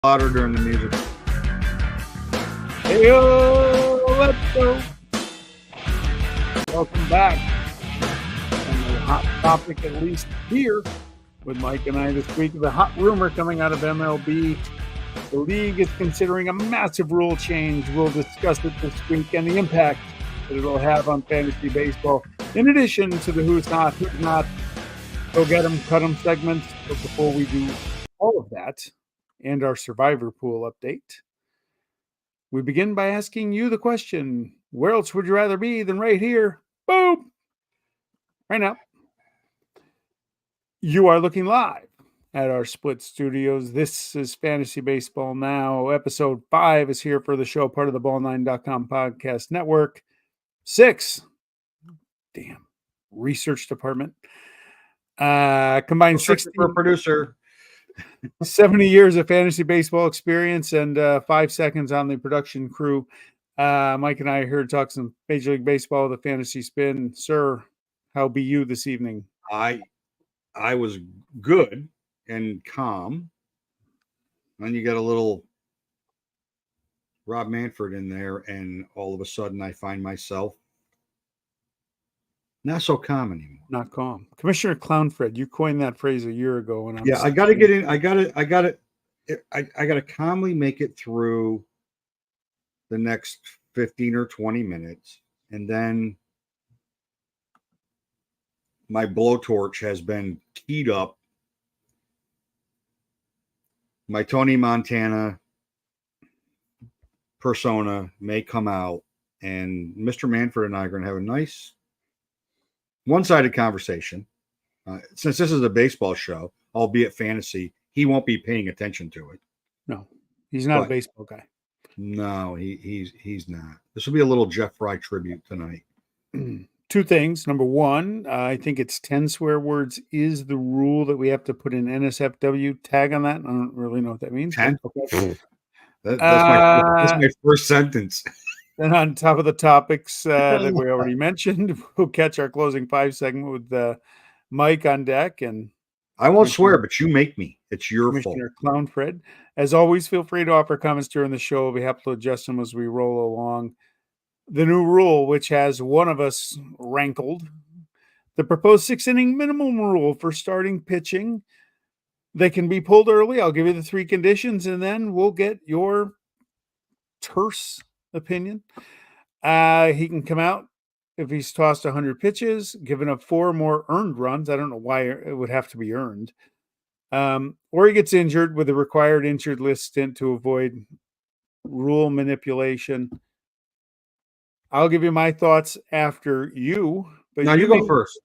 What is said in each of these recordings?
Louder during the music. Hey, let's go. Welcome back. And the hot topic, at least here, with Mike and I this week, the hot rumor coming out of MLB. The league is considering a massive rule change. We'll discuss it this week and the impact that it'll have on fantasy baseball. In addition to the who's not, go get them, cut them segments. But before we do all of that and our survivor pool update, we begin by asking you the question, where else would you rather be than right here? Boom! Right now. You are looking live at our split studios. This is Fantasy Baseball Now. Episode 5 is here for the show, part of the Ball9.com podcast network. 6. Damn. Research department. Combined 60 for a producer. 70 years of fantasy baseball experience and 5 seconds on the production crew. Mike and I are here to talk some Major League Baseball, the fantasy spin. Sir, how be you this evening? I was good and calm. Then you got a little Rob Manfred in there, and all of a sudden I find myself not so calm anymore. Not calm. Commissioner Clownfred, you coined that phrase a year ago. And I got to get in. I got to calmly make it through the next 15 or 20 minutes. And then my blowtorch has been keyed up. My Tony Montana persona may come out, and Mr. Manfred and I are going to have a nice one-sided conversation. Since this is a baseball show, albeit fantasy, he won't be paying attention to it. No, he's not a baseball guy. No, he's not. This will be a little Jeff Fry tribute tonight. 2 things. Number 1, I think it's 10 swear words is the rule that we have to put an NSFW tag on that. I don't really know what that means. 10? Okay. That's my first sentence. Then on top of the topics that we already mentioned, we'll catch our closing 5 segment with Mike on deck. And I won't swear, but you make me. It's your fault. Commissioner Clownfred. As always, feel free to offer comments during the show. We'll be happy to adjust them as we roll along. The new rule, which has one of us rankled, the proposed 6-inning minimum rule for starting pitching. They can be pulled early. I'll give you the 3 conditions, and then we'll get your terse opinion. He can come out if he's tossed 100 pitches, given up 4 more earned runs. I don't know why it would have to be earned. Or he gets injured with a required injured list stint to avoid rule manipulation. I'll give you my thoughts after you. But no, you go first.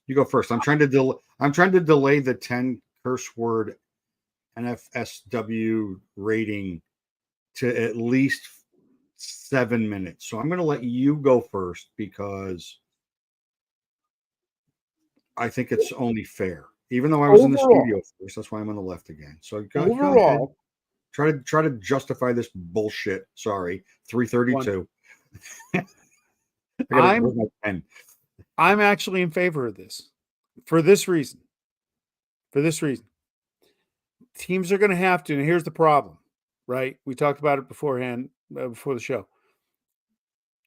You go first. I'm trying to delay the 10 curse word NFSW rating to at least 7 minutes. So I'm going to let you go first because I think it's only fair. Even though I was in the studio first, that's why I'm on the left again. So go ahead. Try to justify this bullshit. Sorry, 332. I'm actually in favor of this for this reason. Teams are going to have to, and here's the problem, right? We talked about it beforehand, before the show.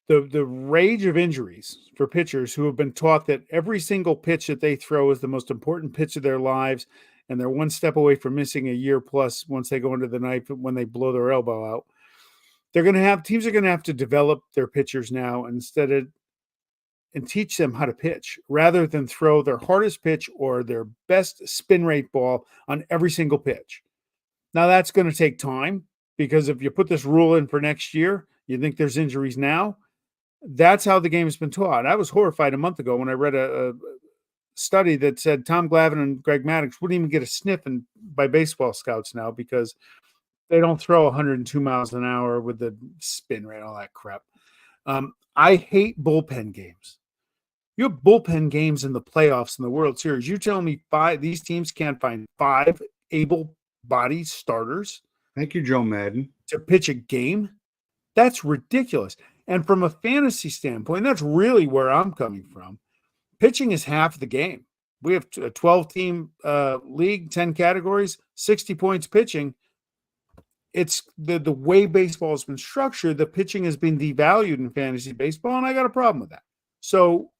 The rage of injuries for pitchers who have been taught that every single pitch that they throw is the most important pitch of their lives, and they're one step away from missing a year plus once they go into the ninth when they blow their elbow out. Teams are going to have to develop their pitchers now and teach them how to pitch rather than throw their hardest pitch or their best spin rate ball on every single pitch. Now that's going to take time because if you put this rule in for next year, you think there's injuries now. That's how the game has been taught. I was horrified a month ago when I read a study that said Tom Glavine and Greg Maddux wouldn't even get a sniff by baseball scouts now because they don't throw 102 miles an hour with the spin rate, all that crap. I hate bullpen games. You have bullpen games in the playoffs in the World Series. You tell me these teams can't find 5 able-bodied starters? Thank you, Joe Madden. To pitch a game? That's ridiculous. And from a fantasy standpoint, that's really where I'm coming from. Pitching is half the game. We have a 12-team league, 10 categories, 60 points pitching. it's the way baseball has been structured, the pitching has been devalued in fantasy baseball, and I got a problem with that. So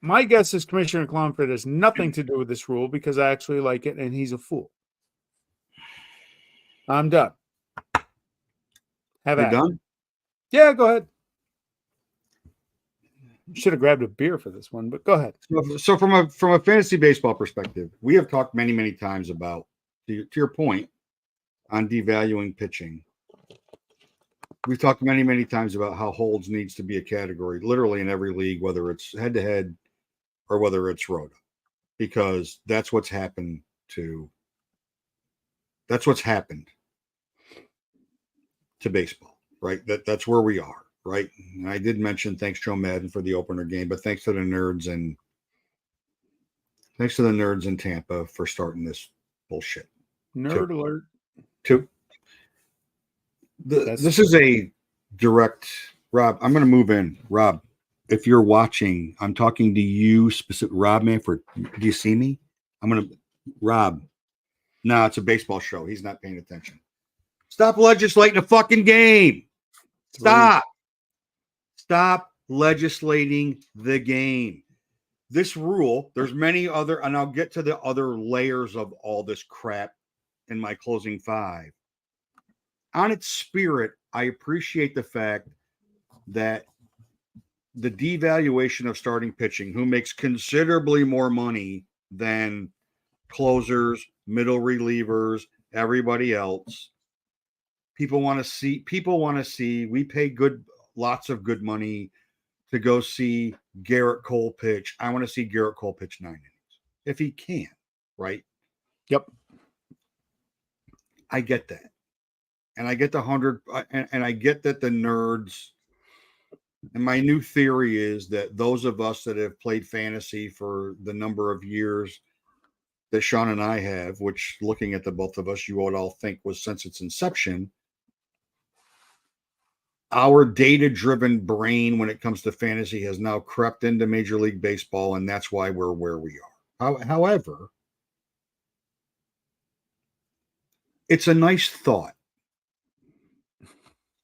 my guess is Commissioner Clonford has nothing to do with this rule because I actually like it, and he's a fool. I'm done. Have You're at it. done? Yeah, go ahead. Should have grabbed a beer for this one, but go ahead. So from a fantasy baseball perspective, we have talked many times about, to your point, on devaluing pitching. We've talked many times about how holds needs to be a category, literally in every league, whether it's head to head or whether it's rota, because that's what's happened to baseball, right? That's where we are, right? And I did mention thanks Joe Madden for the opener game, but thanks to the nerds in Tampa for starting this bullshit. Nerd alert. This is a direct, Rob. I'm going to move in, Rob. If you're watching, I'm talking to you specific, Rob Manfred. Do you see me? Rob. No, it's a baseball show. He's not paying attention. Stop legislating a fucking game. Stop legislating the game. This rule, there's many other, and I'll get to the other layers of all this crap in my closing five. On its spirit, I appreciate the fact that the devaluation of starting pitching, who makes considerably more money than closers, middle relievers, everybody else. People want to see. We pay lots of good money to go see Garrett Cole pitch. I want to see Garrett Cole pitch 9 innings if he can, right? Yep. I get that. And I get the 100, and I get that the nerds, and my new theory is that those of us that have played fantasy for the number of years that Sean and I have, which looking at the both of us, you would all think was since its inception, our data-driven brain when it comes to fantasy has now crept into Major League Baseball, and that's why we're where we are. However, it's a nice thought.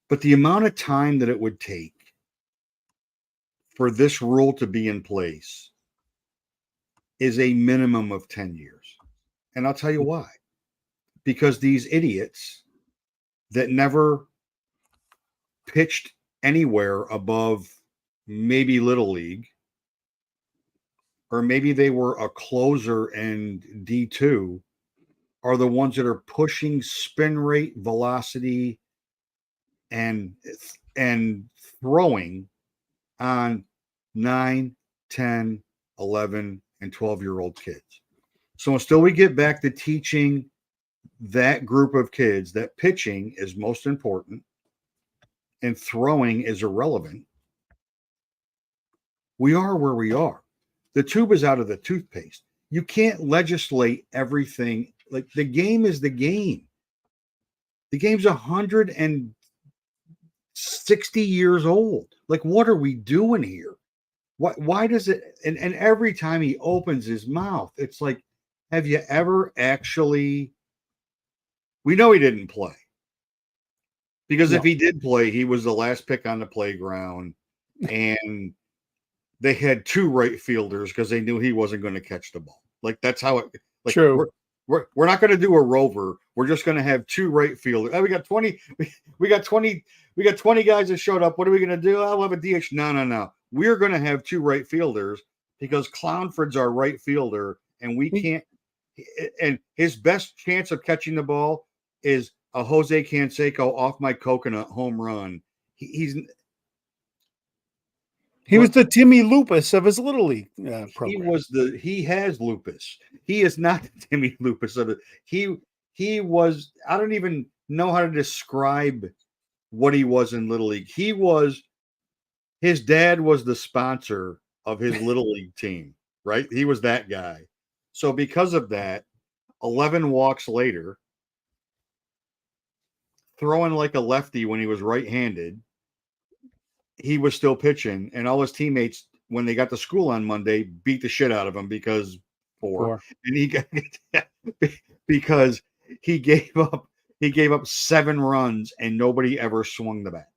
But the amount of time that it would take for this rule to be in place is a minimum of 10 years. And I'll tell you why. Because these idiots that never pitched anywhere above maybe Little League, or maybe they were a closer in D2, are the ones that are pushing spin rate, velocity, and throwing on 9, 10, 11, and 12-year-old kids. So until we get back to teaching that group of kids that pitching is most important and throwing is irrelevant, we are where we are. The tube is out of the toothpaste. You can't legislate everything. Like, the game is the game. The game's 160 years old. Like, what are we doing here? Why does it? And every time he opens his mouth, it's like, have you ever actually? We know he didn't play, because if he did play, he was the last pick on the playground, and they had 2 right fielders because they knew he wasn't going to catch the ball. Like, that's how it. Like, true. We're not going to do a rover. We're just going to have 2 right fielders. We got 20. We got 20 guys that showed up. What are we going to do? I'll have a DH. No. We're going to have 2 right fielders because Clownford's our right fielder, and we can't. And his best chance of catching the ball is a Jose Canseco off my coconut home run. He was the Timmy Lupus of his Little League program. He has lupus. He is not the Timmy Lupus of it. He was, I don't even know how to describe what he was in Little League. His dad was the sponsor of his Little League team, right? He was that guy. So because of that, 11 walks later, throwing like a lefty when he was right-handed, he was still pitching, and all his teammates, when they got to school on Monday, beat the shit out of him because 4. And he got because he gave up He gave up 7 runs and nobody ever swung the bat.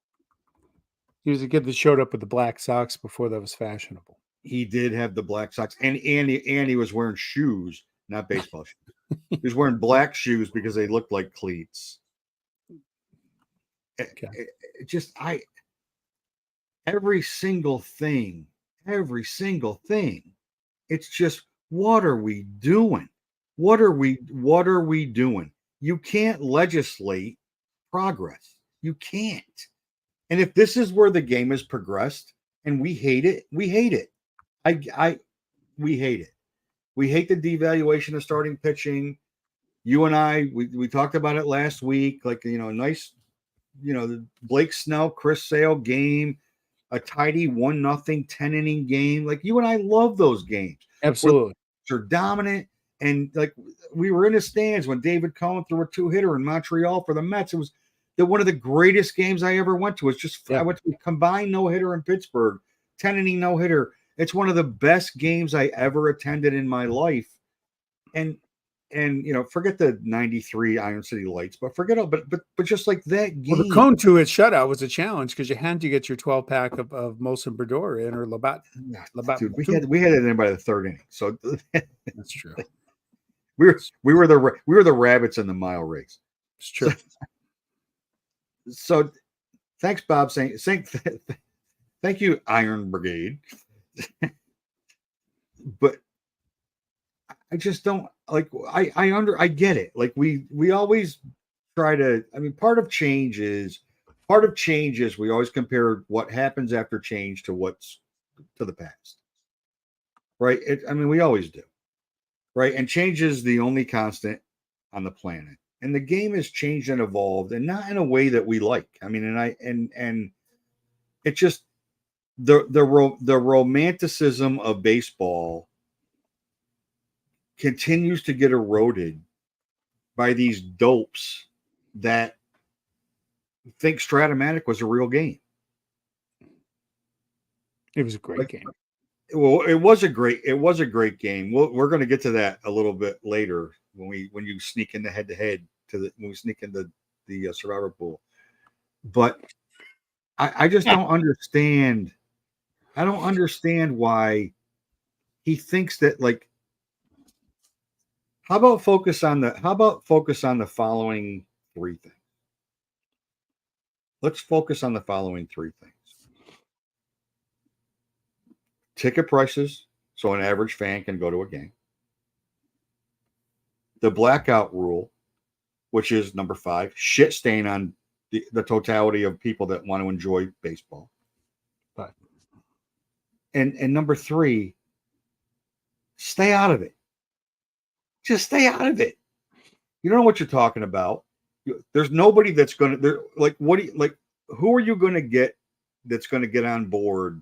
He was a kid that showed up with the black socks before that was fashionable. He did have the black socks, and he was wearing shoes, not baseball shoes. He was wearing black shoes because they looked like cleats. Okay. Every single thing. It's just, what are we doing? What are we doing? You can't legislate progress. You can't. And if this is where the game has progressed and we hate it, we hate it. We hate it. We hate the devaluation of starting pitching. You and I, we talked about it last week. Like, nice, the Blake Snell, Chris Sale game, a tidy 1-0 10-inning game. Like, you and I love those games. Absolutely. They're dominant. And like, we were in the stands when David Cohen threw a 2-hitter in Montreal for the Mets. It was one of the greatest games I ever went to. It's just, I went to a combined no-hitter in Pittsburgh, 10-inning no-hitter. It's one of the best games I ever attended in my life. And forget the 93 Iron City Lights, but forget all, but just like that game. Well, the Cone 2-hit shutout was a challenge because you had to get your 12-pack of Molson Brodeur in, or Labatt. Dude, we had it in by the 3rd inning. So that's true. We were the rabbits in the mile race. It's true. So thanks, Bob. Thank you, Iron Brigade. But I just don't like. I get it. Like, we always try to. I mean, part of change is we always compare what happens after change to what's to the past, right? We always do, right? And change is the only constant on the planet. And the game has changed and evolved, and not in a way that we like. I mean, and it just the romanticism of baseball continues to get eroded by these dopes that think Stratomatic was a real game. It was a great game. Well, it was a great game. We're going to get to that a little bit later when you sneak into head-to-head when we sneak into the Survivor pool. But I just don't understand. I don't understand why he thinks that, like, how about focus on the following 3 things? Let's focus on the following 3 things. Ticket prices, so an average fan can go to a game. The blackout rule, which is number 5, shit stain on the totality of people that want to enjoy baseball. Right. And number 3, stay out of it. Just stay out of it. You don't know what you're talking about. There's nobody that's going to, who are you going to get that's going to get on board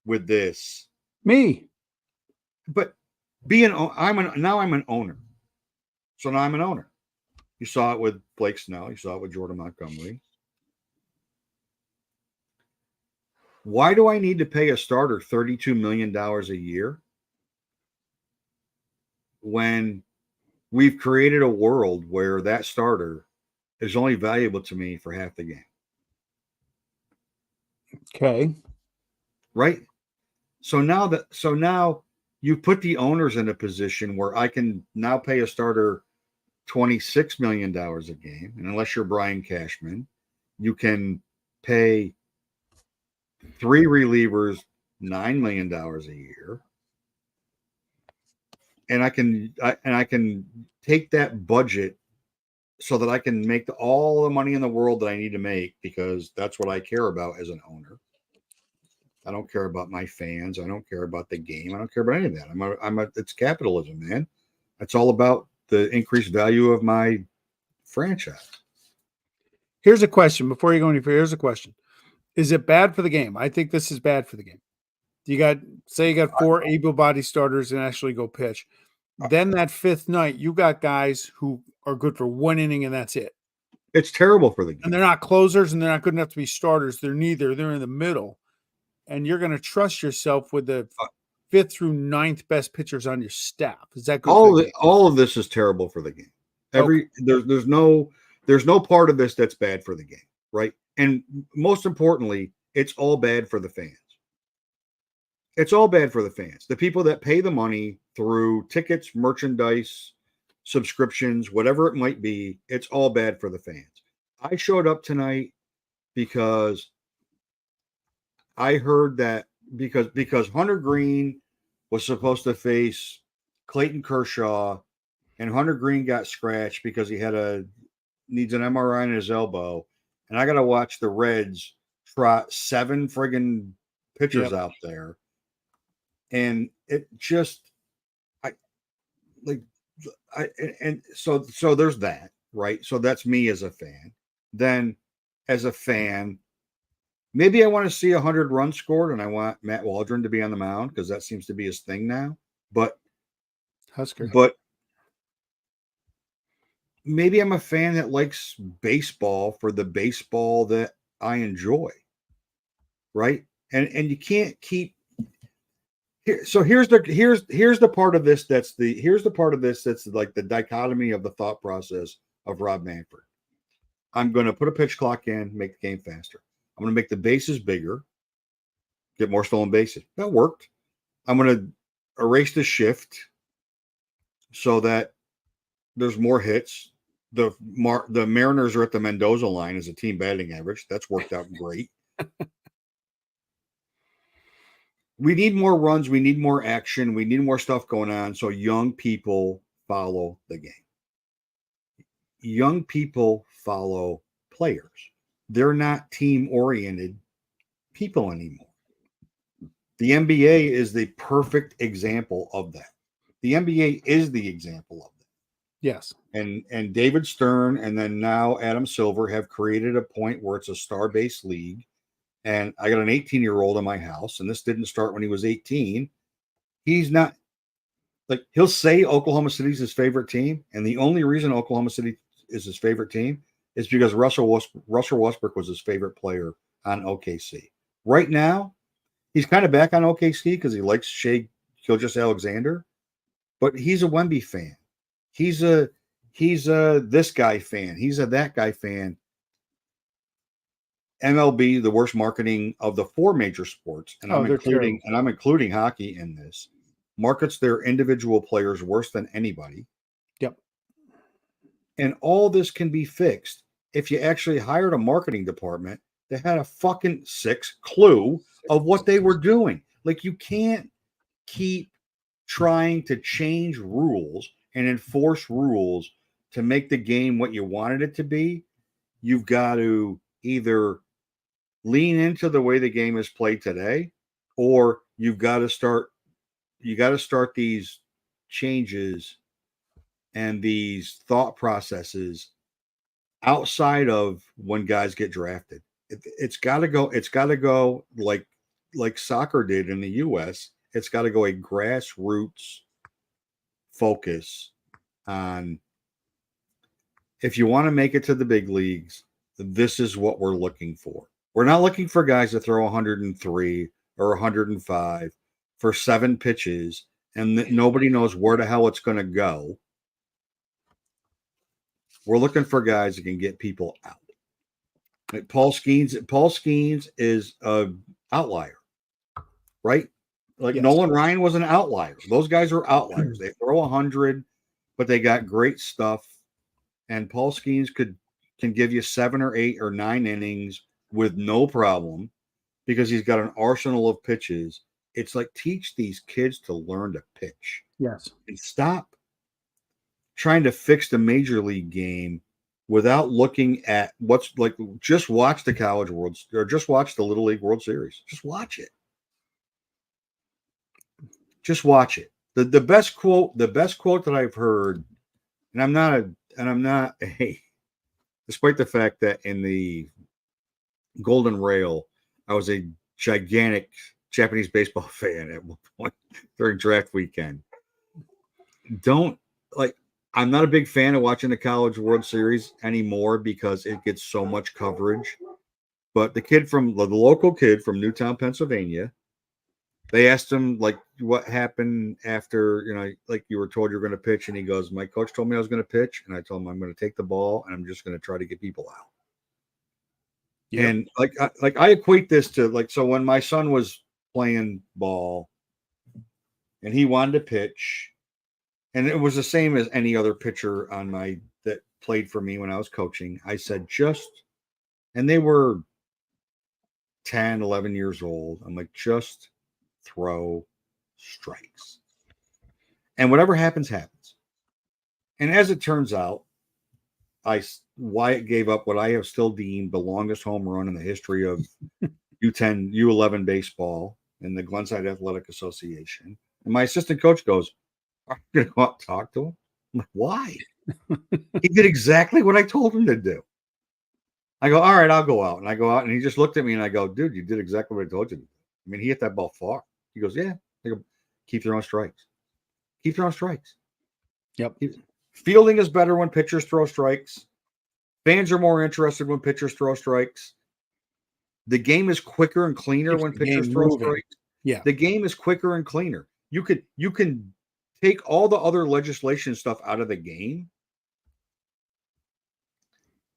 with this? Me. But I'm an owner. So now I'm an owner. You saw it with Blake Snell. You saw it with Jordan Montgomery. Why do I need to pay a starter $32 million a year when we've created a world where that starter is only valuable to me for half the game? Okay. Right? So now you put the owners in a position where I can now pay a starter $26 million a game. And unless you're Brian Cashman, you can pay 3 relievers $9 million a year. And I can take that budget so that I can make all the money in the world that I need to make, because that's what I care about as an owner. I don't care about my fans. I don't care about the game. I don't care about any of that. It's capitalism, man. It's all about the increased value of my franchise. Here's a question before you go any further. Here's a question. Is it bad for the game? I think this is bad for the game. You got 4 able-bodied starters and actually go pitch. Then that 5th night, you got guys who are good for 1 inning and that's it. It's terrible for the game. And they're not closers and they're not good enough to be starters. They're neither. They're in the middle. And you're going to trust yourself with the 5th through 9th best pitchers on your staff. Is that good? All of this is terrible for the game. There's there's no part of this that's bad for the game, right? And most importantly, it's all bad for the fans. It's all bad for the fans. The people that pay the money through tickets, merchandise, subscriptions, whatever it might be, it's all bad for the fans. I showed up tonight because I heard that because Hunter Green was supposed to face Clayton Kershaw, and Hunter Green got scratched because he needs an MRI in his elbow, and I got to watch the Reds trot 7 friggin' pitchers out there, and it just so there's that, right? So that's me as a fan. Then as a fan, maybe I want to see 100 runs scored, and I want Matt Waldron to be on the mound because that seems to be his thing now. But maybe I'm a fan that likes baseball for the baseball that I enjoy, right? And you can't keep here. So here's the part of this that's like the dichotomy of the thought process of Rob Manfred. I'm going to put a pitch clock in, make the game faster. I'm going to make the bases bigger, get more stolen bases. That worked. I'm going to erase the shift so that there's more hits. The Mariners are at the Mendoza line as a team batting average. That's worked out great. We need more runs. We need more action. We need more stuff going on so young people follow the game. Young people follow players. They're not team-oriented people anymore. The NBA is the perfect example of that. The NBA is the example of that. Yes. And David Stern and then now Adam Silver have created a point where it's a star-based league. And I got an 18-year-old in my house, and this didn't start when he was 18. He's not like he'll say Oklahoma City's his favorite team, and the only reason Oklahoma City is his favorite team is because Russell Westbrook was his favorite player on OKC. Right now, he's kind of back on OKC because he likes Shai Gilgeous-Alexander, but he's a Wemby fan. He's a this guy fan. He's a that guy fan. MLB, the worst marketing of the 4 major sports, and I'm including hockey in this, markets their individual players worse than anybody. Yep. And all this can be fixed if you actually hired a marketing department that had a fucking 6 clue of what they were doing. Like, you can't keep trying to change rules and enforce rules to make the game what you wanted it to be. You've got to either lean into the way the game is played today, or you got to start these changes and these thought processes outside of when guys get drafted. It's got to go like soccer did in the US. It's got to go a grassroots focus on, if you want to make it to the big leagues, this is what we're looking for. We're not looking for guys to throw 103 or 105 for 7 pitches and nobody knows where the hell it's going to go. We're looking for guys that can get people out. Like Paul Skeens is an outlier, right? Like yes. Nolan Ryan was an outlier. Those guys are outliers. They throw 100, but they got great stuff. And Paul Skeens can give you 7 or 8 or 9 innings with no problem because he's got an arsenal of pitches. It's like, teach these kids to learn to pitch. Yes. And stop trying to fix the major league game without looking at what's like. Just watch the College Worlds or just watch the Little League World Series. Just watch it. Just watch it. The best quote that I've heard, and I'm not a despite the fact that in the Golden Rail, I was a gigantic Japanese baseball fan at one point during draft weekend. I'm not a big fan of watching the College World Series anymore because it gets so much coverage. But the local kid from Newtown, Pennsylvania, They asked him like what happened after, like you were told you're going to pitch, and he goes, "My coach told me I was going to pitch, and I told him I'm going to take the ball and I'm just going to try to get people out." Yep. And I equate this to so when my son was playing ball and he wanted to pitch, and it was the same as any other pitcher that played for me when I was coaching. I said, and they were 10, 11 years old. I'm like, just throw strikes. And whatever happens, happens. And as it turns out, Wyatt gave up what I have still deemed the longest home run in the history of U10, U11 baseball in the Glenside Athletic Association. And my assistant coach goes, "Are you going to go out and talk to him?" I'm like, "Why?" He did exactly what I told him to do. I go, "All right, I'll go out." And I go out, and he just looked at me, and I go, "Dude, you did exactly what I told you to do." I mean, he hit that ball far. He goes, "Yeah." I go, "Keep throwing strikes. Keep throwing strikes." Yep. Fielding is better when pitchers throw strikes. Fans are more interested when pitchers throw strikes. The game is quicker and cleaner when pitchers throw strikes. Yeah. The game is quicker and cleaner. You can take all the other legislation stuff out of the game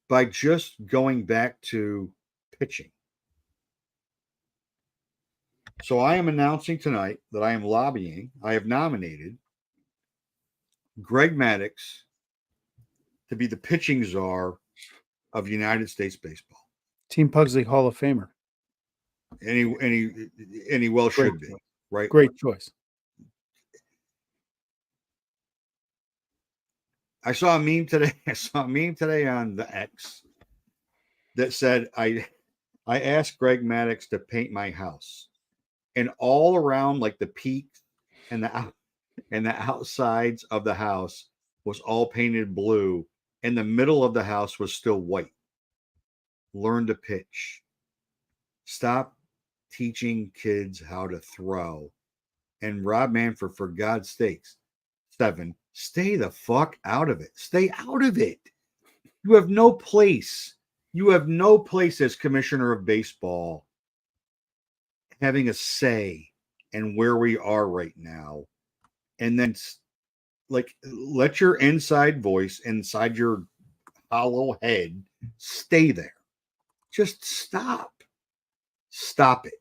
by just going back to pitching. So I am announcing tonight that I have nominated Greg Maddux to be the pitching czar of United States baseball. Team Pugsley Hall of Famer. And he well should be, right? Great choice. I saw a meme today on the X that said I asked Greg Maddux to paint my house, and all around like the peaks and the outsides of the house was all painted blue, and the middle of the house was still white. Learn to pitch. Stop teaching kids how to throw. And Rob Manfred, for God's sakes, 7, stay the fuck out of it. Stay out of it. You have no place. You have no place as commissioner of baseball having a say in where we are right now. And then let your inside voice inside your hollow head stay there. Just stop. Stop it.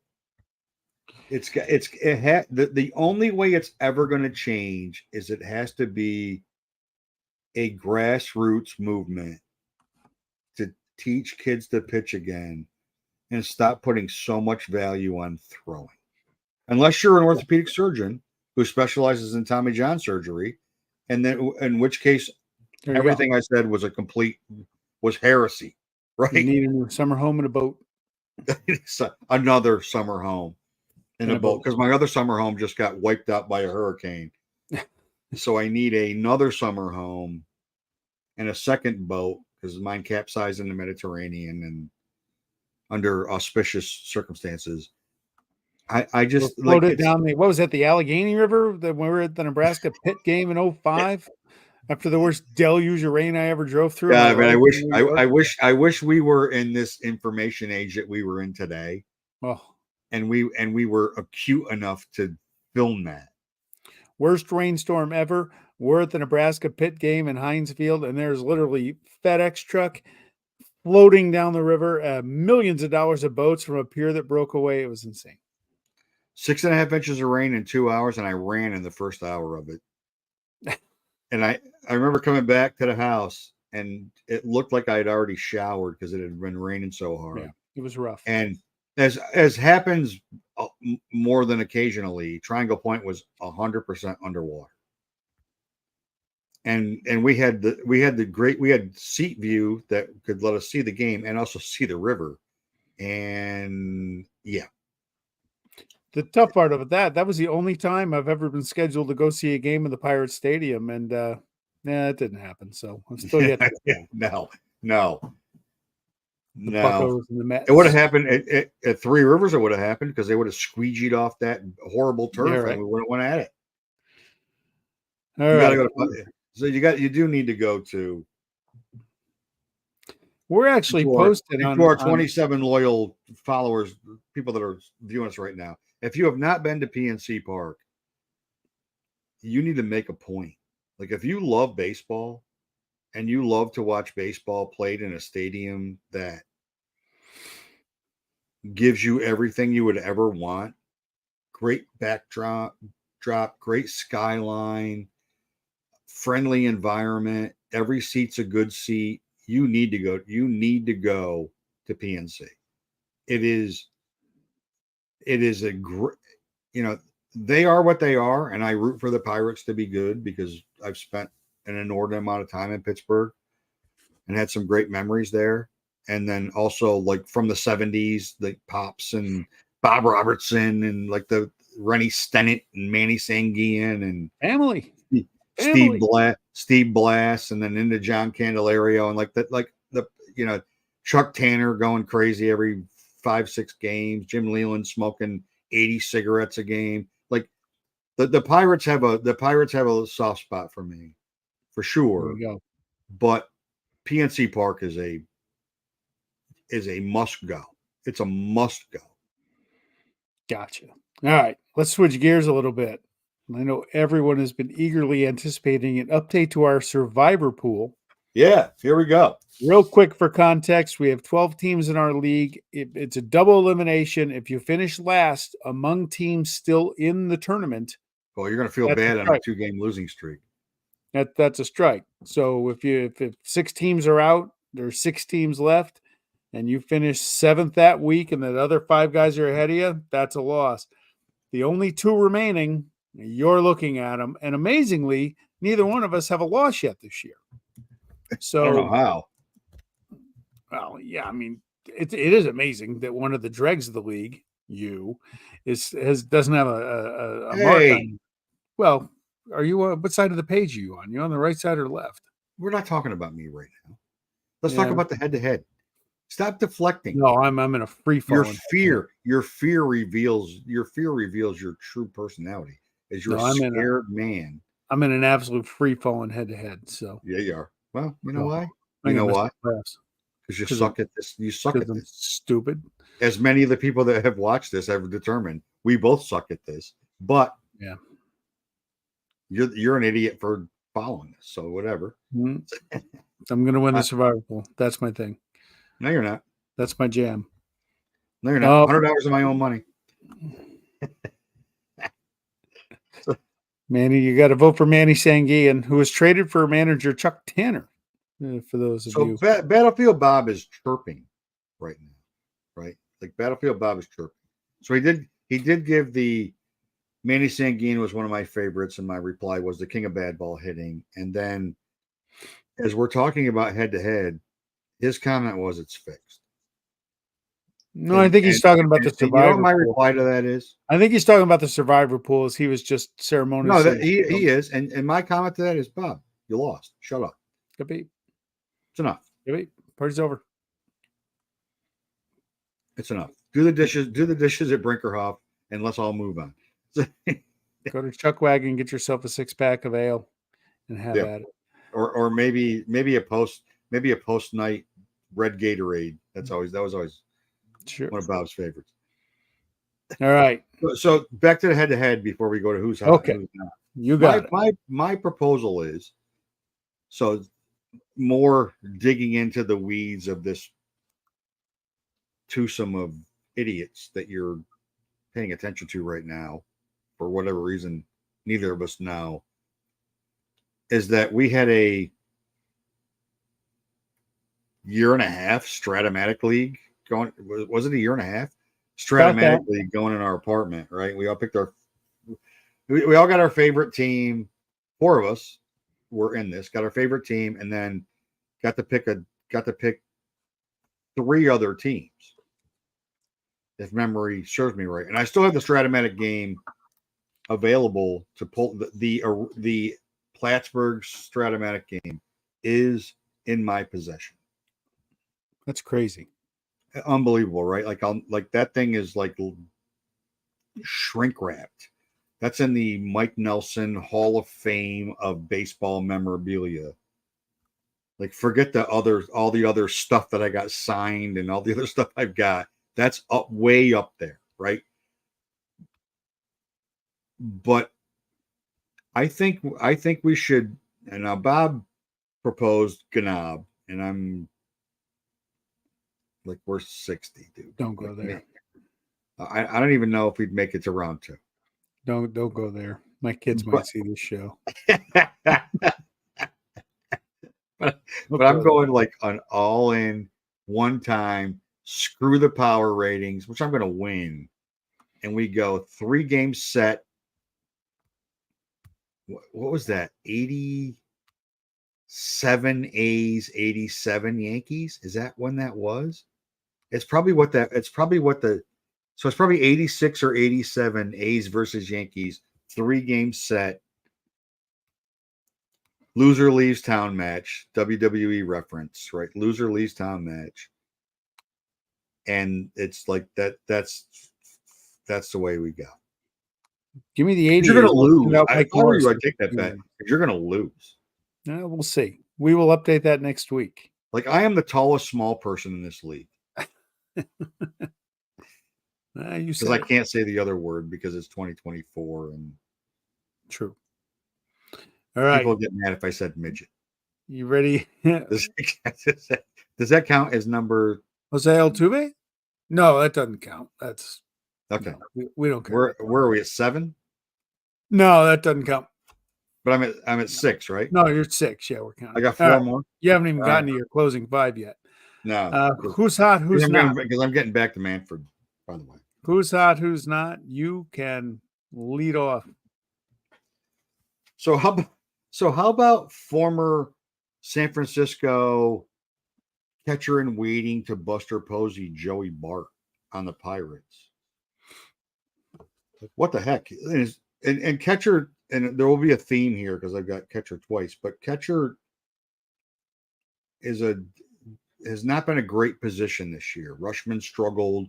The only way it's ever going to change is it has to be a grassroots movement to teach kids to pitch again and stop putting so much value on throwing. Unless you're an orthopedic surgeon who specializes in Tommy John surgery, and then in which case everything I said was heresy, right? You need a new summer home and a boat. Another summer home and a boat, because my other summer home just got wiped out by a hurricane. So I need another summer home and a second boat because mine capsized in the Mediterranean and under auspicious circumstances. I just floated down what was that, the Allegheny River when we were at the Nebraska Pitt game in 2005 after the worst deluge of rain I ever drove through. Yeah, man, I wish we were in this information age that we were in today. Oh. And we were acute enough to film that. Worst rainstorm ever. We're at the Nebraska Pitt game in Heinz Field, and there's literally FedEx truck floating down the river, millions of dollars of boats from a pier that broke away. It was insane. 6.5 inches of rain in 2 hours, and I ran in the first hour of it. And I remember coming back to the house, and it looked like I had already showered because it had been raining so hard. Yeah, it was rough. And as happens more than occasionally, Triangle Point was 100% underwater. And we had seat view that could let us see the game and also see the river. And yeah. The tough part of it, that was the only time I've ever been scheduled to go see a game in the Pirates Stadium, and it didn't happen. So I'm still yet. No. Buccos and the Mets. It would have happened at Three Rivers. It would have happened because they would have squeegeed off that horrible turf, and we would have went at it. Gotta go to, so you do need to go to. We're actually posted to our 27 loyal followers, people that are viewing us right now. if you have not been to PNC Park, you need to make a point. Like if you love baseball and you love to watch baseball played in a stadium that gives you everything you would ever want, great backdrop, great skyline, friendly environment, every seat's a good seat. You need to go. You need to go to PNC. It is a great, they are what they are, and I root for the Pirates to be good because I've spent an inordinate amount of time in Pittsburgh and had some great memories there. And then also like from the 70s, like Pops and Bob Robertson and like the Rennie Stennett and Manny Sanguian and Family. Steve Blass, and then into John Candelario and like the Chuck Tanner going crazy every 5-6 games, Jim Leland smoking 80 cigarettes a game. Like the Pirates have a soft spot for me, for sure. There you go. But PNC Park is a must go. It's a must go. Gotcha. All right, let's switch gears a little bit. I know everyone has been eagerly anticipating an update to our survivor pool. Yeah, here we go. Real quick for context, we have 12 teams in our league. It's a double elimination. If you finish last among teams still in the tournament, well, you're going to feel bad on a 2-game losing streak. That's a strike. So if 6 teams are out, there's 6 teams left, and you finish 7th that week, and the other 5 guys are ahead of you, that's a loss. The only 2 remaining, you're looking at them, and amazingly, neither one of us have a loss yet this year. So I don't know how. Well, yeah, I mean, it is amazing that one of the dregs of the league, doesn't have a mark on. Well, are you what side of the page are you on? You're on the right side or left? We're not talking about me right now. Let's talk about the head-to-head. Stop deflecting. No, I'm in a free fall. Your fear reveals your true personality. As you're a scared man. I'm in an absolute free falling head-to-head. So yeah, you are. Well, you know why? You know why? Because you suck at this. You suck at this. Stupid. As many of the people that have watched this have determined, we both suck at this. But yeah, you're an idiot for following this. So whatever. Mm-hmm. I'm gonna win the survivor pool. That's my thing. No, you're not. That's my jam. No, you're not. $100 of my own money. Manny, you got to vote for Manny Sanguian, who was traded for manager Chuck Tanner. For those of you, Battlefield Bob is chirping right now, right? Like Battlefield Bob is chirping. So he did give the Manny Sanguian was one of my favorites, and my reply was the king of bad ball hitting. And then, as we're talking about head to head, his comment was it's fixed. No, I think he's talking about the survivor. You know what my reply to that is? I think he's talking about the survivor pool. As he was just ceremonious. No, he is, and my comment to that is, Bob, you lost. Shut up. Could be. It's enough. Could be. Party's over. It's enough. Do the dishes at Brinkerhoff, and let's all move on. Go to Chuck Wagon, get yourself a 6-pack of ale, and have at it. Or maybe a post night red Gatorade. That was always sure one of Bob's favorites. All right. So back to the head to head before we go to who's hot. Okay. Who's not. You got it. My proposal is so more digging into the weeds of this twosome of idiots that you're paying attention to right now, for whatever reason, neither of us know, is that we had a 1.5 Stratomatic league going. Was it a 1.5 Stratomatic league going in our apartment? Right. We all picked we all got our favorite team. 4 of us were in this, got our favorite team, and then got to pick 3 other teams, if memory serves me right. And I still have the Stratomatic game available to pull. The Plattsburgh Stratomatic game is in my possession. That's crazy. Unbelievable, right? Like that thing is like shrink wrapped. That's in the Mike Nelson Hall of Fame of baseball memorabilia. Like, forget all the other stuff that I got signed and all the other stuff I've got. That's way up there, right? But I think we should. And now Bob proposed Ganab, and I'm like, we're 60, dude. Don't go Like, there. I don't even know if we'd make it to round 2. Don't go there. My kids might see this show. but I'm going like an all in one time, screw the power ratings, which I'm going to win. And we go 3 game set. What was that? 87 A's, 87 Yankees. Is that when that was? It's probably what the so it's probably 86 or 87 A's versus Yankees, 3 game set. Loser leaves town match, WWE reference, right? Loser leaves town match. And it's like that's the way we go. Give me the 80. You're going to lose. I'd take that bet. You're going to lose. We'll see. We will update that next week. Like, I am the tallest small person in this league. Because I can't say the other word because it's 2024 and true. All right. People get mad if I said midget. You ready? Does that count as number Jose Altuve? No, that doesn't count. That's okay. No, we don't care. Where are we at 7? No, that doesn't count. But I'm at 6, right? No, you're at 6. Yeah, we're counting. I got 4 more. You haven't even gotten to your closing 5 yet. No. Who's hot? Who's not? Because I'm getting back to Manfred, by the way. Who's hot? Who's not? You can lead off. So how about former San Francisco catcher in waiting to Buster Posey, Joey Bart on the Pirates? What the heck? And catcher, and there will be a theme here because I've got catcher twice, but catcher has not been a great position this year. Rushman struggled.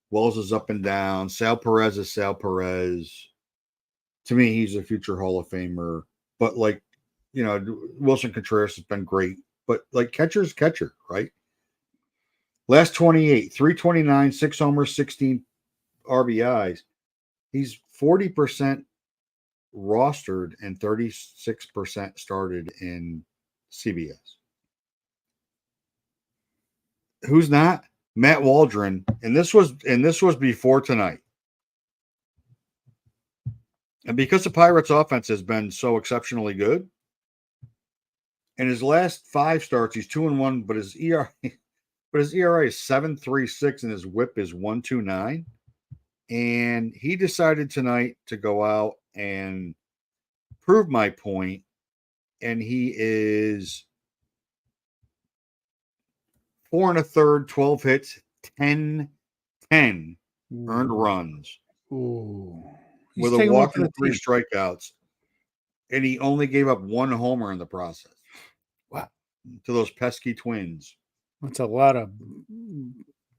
Wells is up and down. Sal Perez is Sal Perez. To me, he's a future Hall of Famer. But Wilson Contreras has been great. But catcher's catcher, right? Last 28, 329, 6 homers, 16 RBIs. He's 40% rostered and 36% started in CBS. Who's not? Matt Waldron, and this was before tonight. And because the Pirates offense has been so exceptionally good, in his last 5 starts, he's 2-1, but his ERA is 7.36 and his WHIP is 1.29. And he decided tonight to go out and prove my point. And he is 4 1/3, 12 hits, 10 earned runs. Ooh. With a walk and 3 strikeouts. And he only gave up 1 homer in the process. Wow. To those pesky Twins. That's a lot of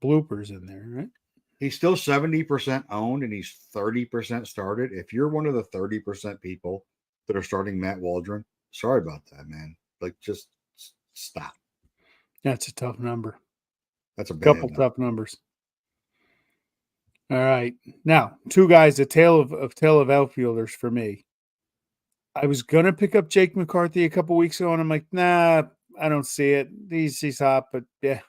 bloopers in there, right? He's still 70% owned and he's 30% started. If you're one of the 30% people that are starting Matt Waldron, sorry about that, man. Just stop. That's a tough number. That's a couple tough numbers. All right. Now, 2 guys, a tale of outfielders for me. I was going to pick up Jake McCarthy a couple weeks ago, and I'm like, nah, I don't see it. He's hot, but yeah.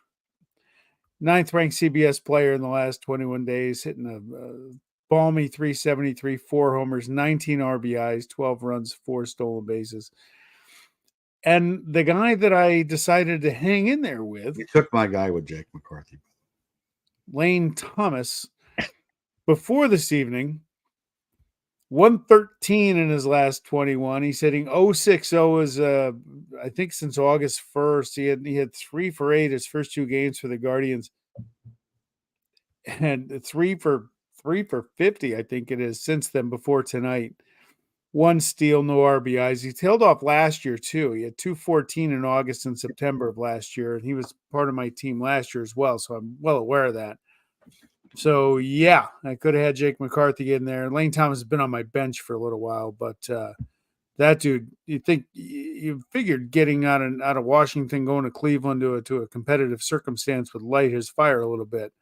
9th-ranked CBS player in the last 21 days, hitting a balmy 373, 4 homers, 19 RBIs, 12 runs, 4 stolen bases. And the guy that I decided to hang in there with... You took my guy with Jake McCarthy. Lane Thomas. Before this evening, 113 in his last 21. He's hitting 0.60 as I think since August 1st. He had 3 for 8 his first 2 games for the Guardians, and 3 for 50, I think it is, since then. Before tonight, 1 steal, no RBIs. He tailed off last year too. He had 214 in August and September of last year, and he was part of my team last year as well. So I'm well aware of that. So, yeah, I could have had Jake McCarthy in there. Lane Thomas has been on my bench for a little while, but that dude, you figured getting out of Washington, going to Cleveland to a competitive circumstance would light his fire a little bit.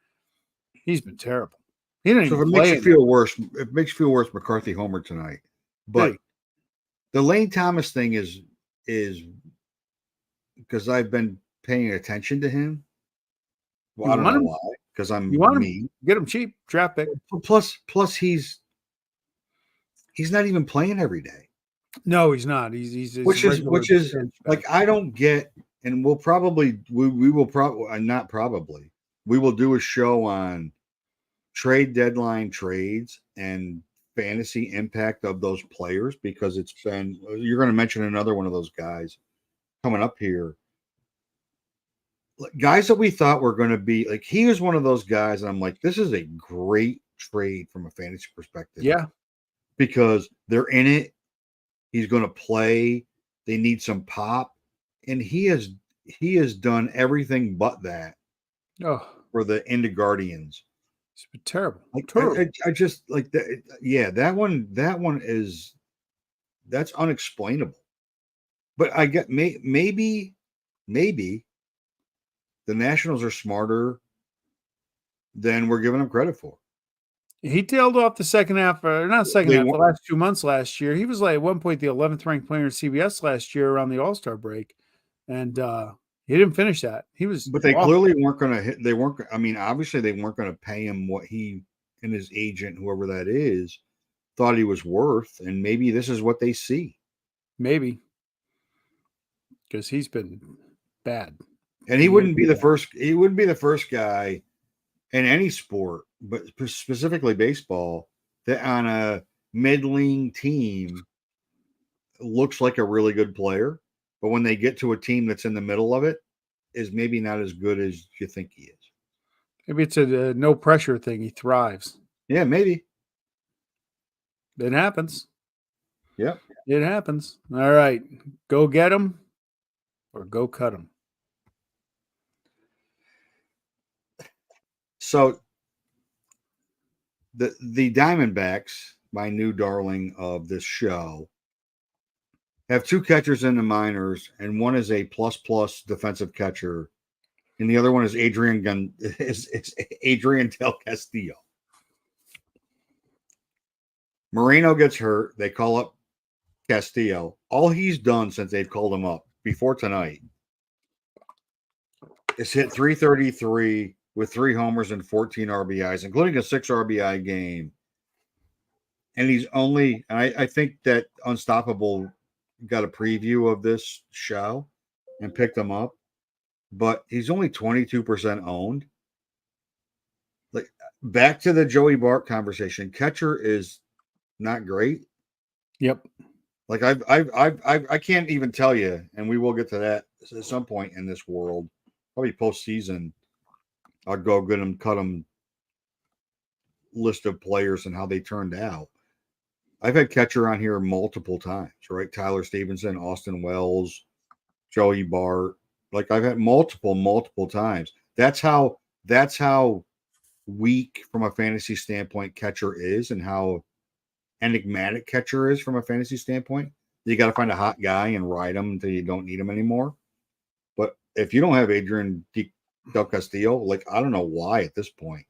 He's been terrible. He didn't So if even it play makes you in feel worse, it makes you feel worse. McCarthy homer tonight, but Hey. the Lane Thomas thing is because I've been paying attention to him. Well, You I don't want know him? why, because You I'm want him? me. Get him cheap, draft pick. Plus he's not even playing every day, No, he's not. He's a which is regular bench like back. I don't get. And we'll probably we will probably not probably we will do a show on trade deadline trades and fantasy impact of those players because it's been you're going to mention another one of those guys coming up here, guys that we thought were going to be like he was one of those guys and I'm like this is a great trade from a fantasy perspective Yeah. because they're in it, he's going to play, they need some pop, and he has done everything but that Oh, for the Indy Guardians. it's been terrible. Like Terrible. I just like that. Yeah, that one is that's unexplainable. But I get maybe the Nationals are smarter than we're giving them credit for. He tailed off the second half, or not second They half, the won- last 2 months last year. He was like at one point the 11th ranked player in CBS last year around the All-Star break. And he didn't finish that. He was But they awful. clearly weren't going to hit. They weren't. I mean, obviously they weren't going to pay him what he and his agent, whoever that is, thought he was worth. And maybe this is what they see. Maybe. Because he's been bad. And he wouldn't be the first. He wouldn't be the first guy in any sport, but specifically baseball, that on a middling team looks like a really good player, but when they get to a team that's in the middle of it, is maybe not as good as you think he is. Maybe it's a no pressure thing. He thrives. Yeah, maybe. It happens. Yep. It happens. All right. Go get him or go cut him. So the Diamondbacks, my new darling of this show, have two catchers in the minors, and one is a plus defensive catcher, and the other one is Adrian Del Castillo. Moreno gets hurt. They call up Castillo. All he's done since they've called him up before tonight is hit 333 with 3 homers and 14 RBIs, including a 6 RBI game. And he's only, and I think that Unstoppable got a preview of this show and picked him up, but he's only 22% owned. Like, back to the Joey Bart conversation, catcher is not great. Yep. Like I can't even tell you, and we will get to that at some point in this world, probably postseason. I'll go get them, cut them list of players and how they turned out. I've had catcher on here multiple times, right? Tyler Stevenson, Austin Wells, Joey Bart. Like I've had multiple times. That's how weak from a fantasy standpoint catcher is, and how enigmatic catcher is from a fantasy standpoint. You got to find a hot guy and ride him until you don't need him anymore. But if you don't have Adrian Del Castillo, like I don't know why at this point.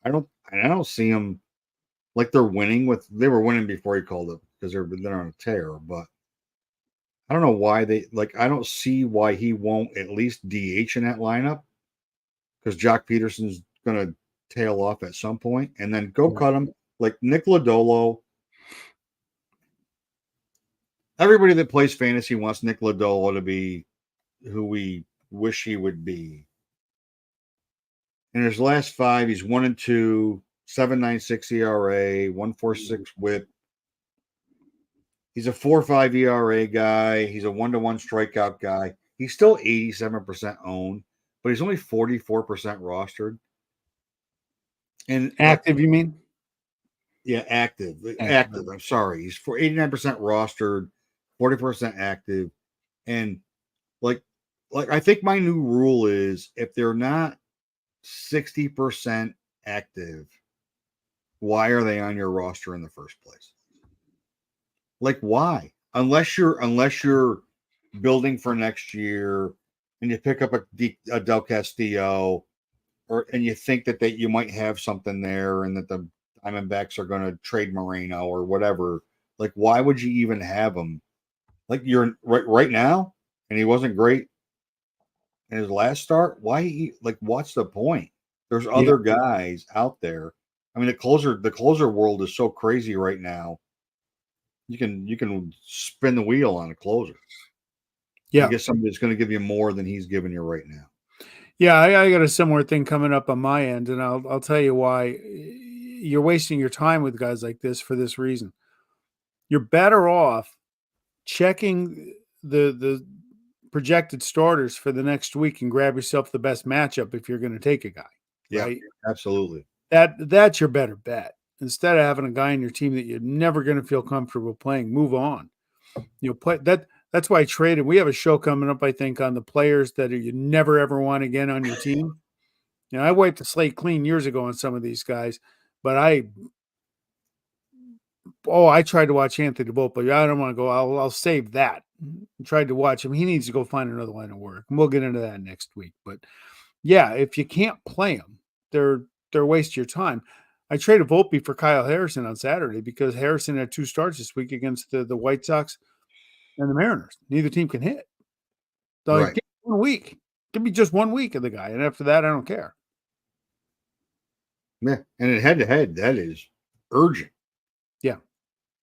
I don't see him like they're winning with. They were winning before he called it because they're on a tear. But I don't know why they like. I don't see why he won't at least DH in that lineup because Jock Peterson's going to tail off at some point, and then go cut him like Nick Lodolo. Everybody that plays fantasy wants Nick Lodolo to be who we wish he would be. In his last 5, he's 1-2, 7.96 ERA, 1.46 WHIP. He's a 4.5 ERA guy. He's a 1-to-1 strikeout guy. He's still 87% owned, but he's only 44% rostered. And active, you mean? Yeah, active. I'm sorry. He's for 89% rostered, 40% active, and like I think my new rule is if they're not 60% active, why are they on your roster in the first place? Like why? Unless you're building for next year and you pick up a Del Castillo and you think that you might have something there and that the Diamondbacks are going to trade Moreno or whatever. Like, why would you even have him? Like, you're right now, and he wasn't great in his last start. Why? Like, what's the point? There's Yeah. other guys out there. I mean, the closer world is so crazy right now. You can spin the wheel on a closer. Yeah. You get somebody that's going to give you more than he's giving you right now. Yeah, I got a similar thing coming up on my end, and I'll tell you why. You're wasting your time with guys like this for this reason. You're better off checking the projected starters for the next week and grab yourself the best matchup if you're going to take a guy. Yeah, right? absolutely. That's your better bet. Instead of having a guy in your team that you're never going to feel comfortable playing, move on. Play that. That's why I traded. We have a show coming up, I think, on the players that you never ever want again on your team. I wiped the slate clean years ago on some of these guys, but I tried to watch Anthony Volpe. I don't want to go. I'll save that. I tried to watch him. He needs to go find another line of work. And we'll get into that next week. But yeah, if you can't play them, they're a waste of your time. I traded Volpe for Kyle Harrison on Saturday because Harrison had 2 starts this week against the White Sox and the Mariners. Neither team can hit. So Right. give me 1 week. Give me just 1 week of the guy. And after that, I don't care. Yeah. And in head to head, that is urgent. Yeah.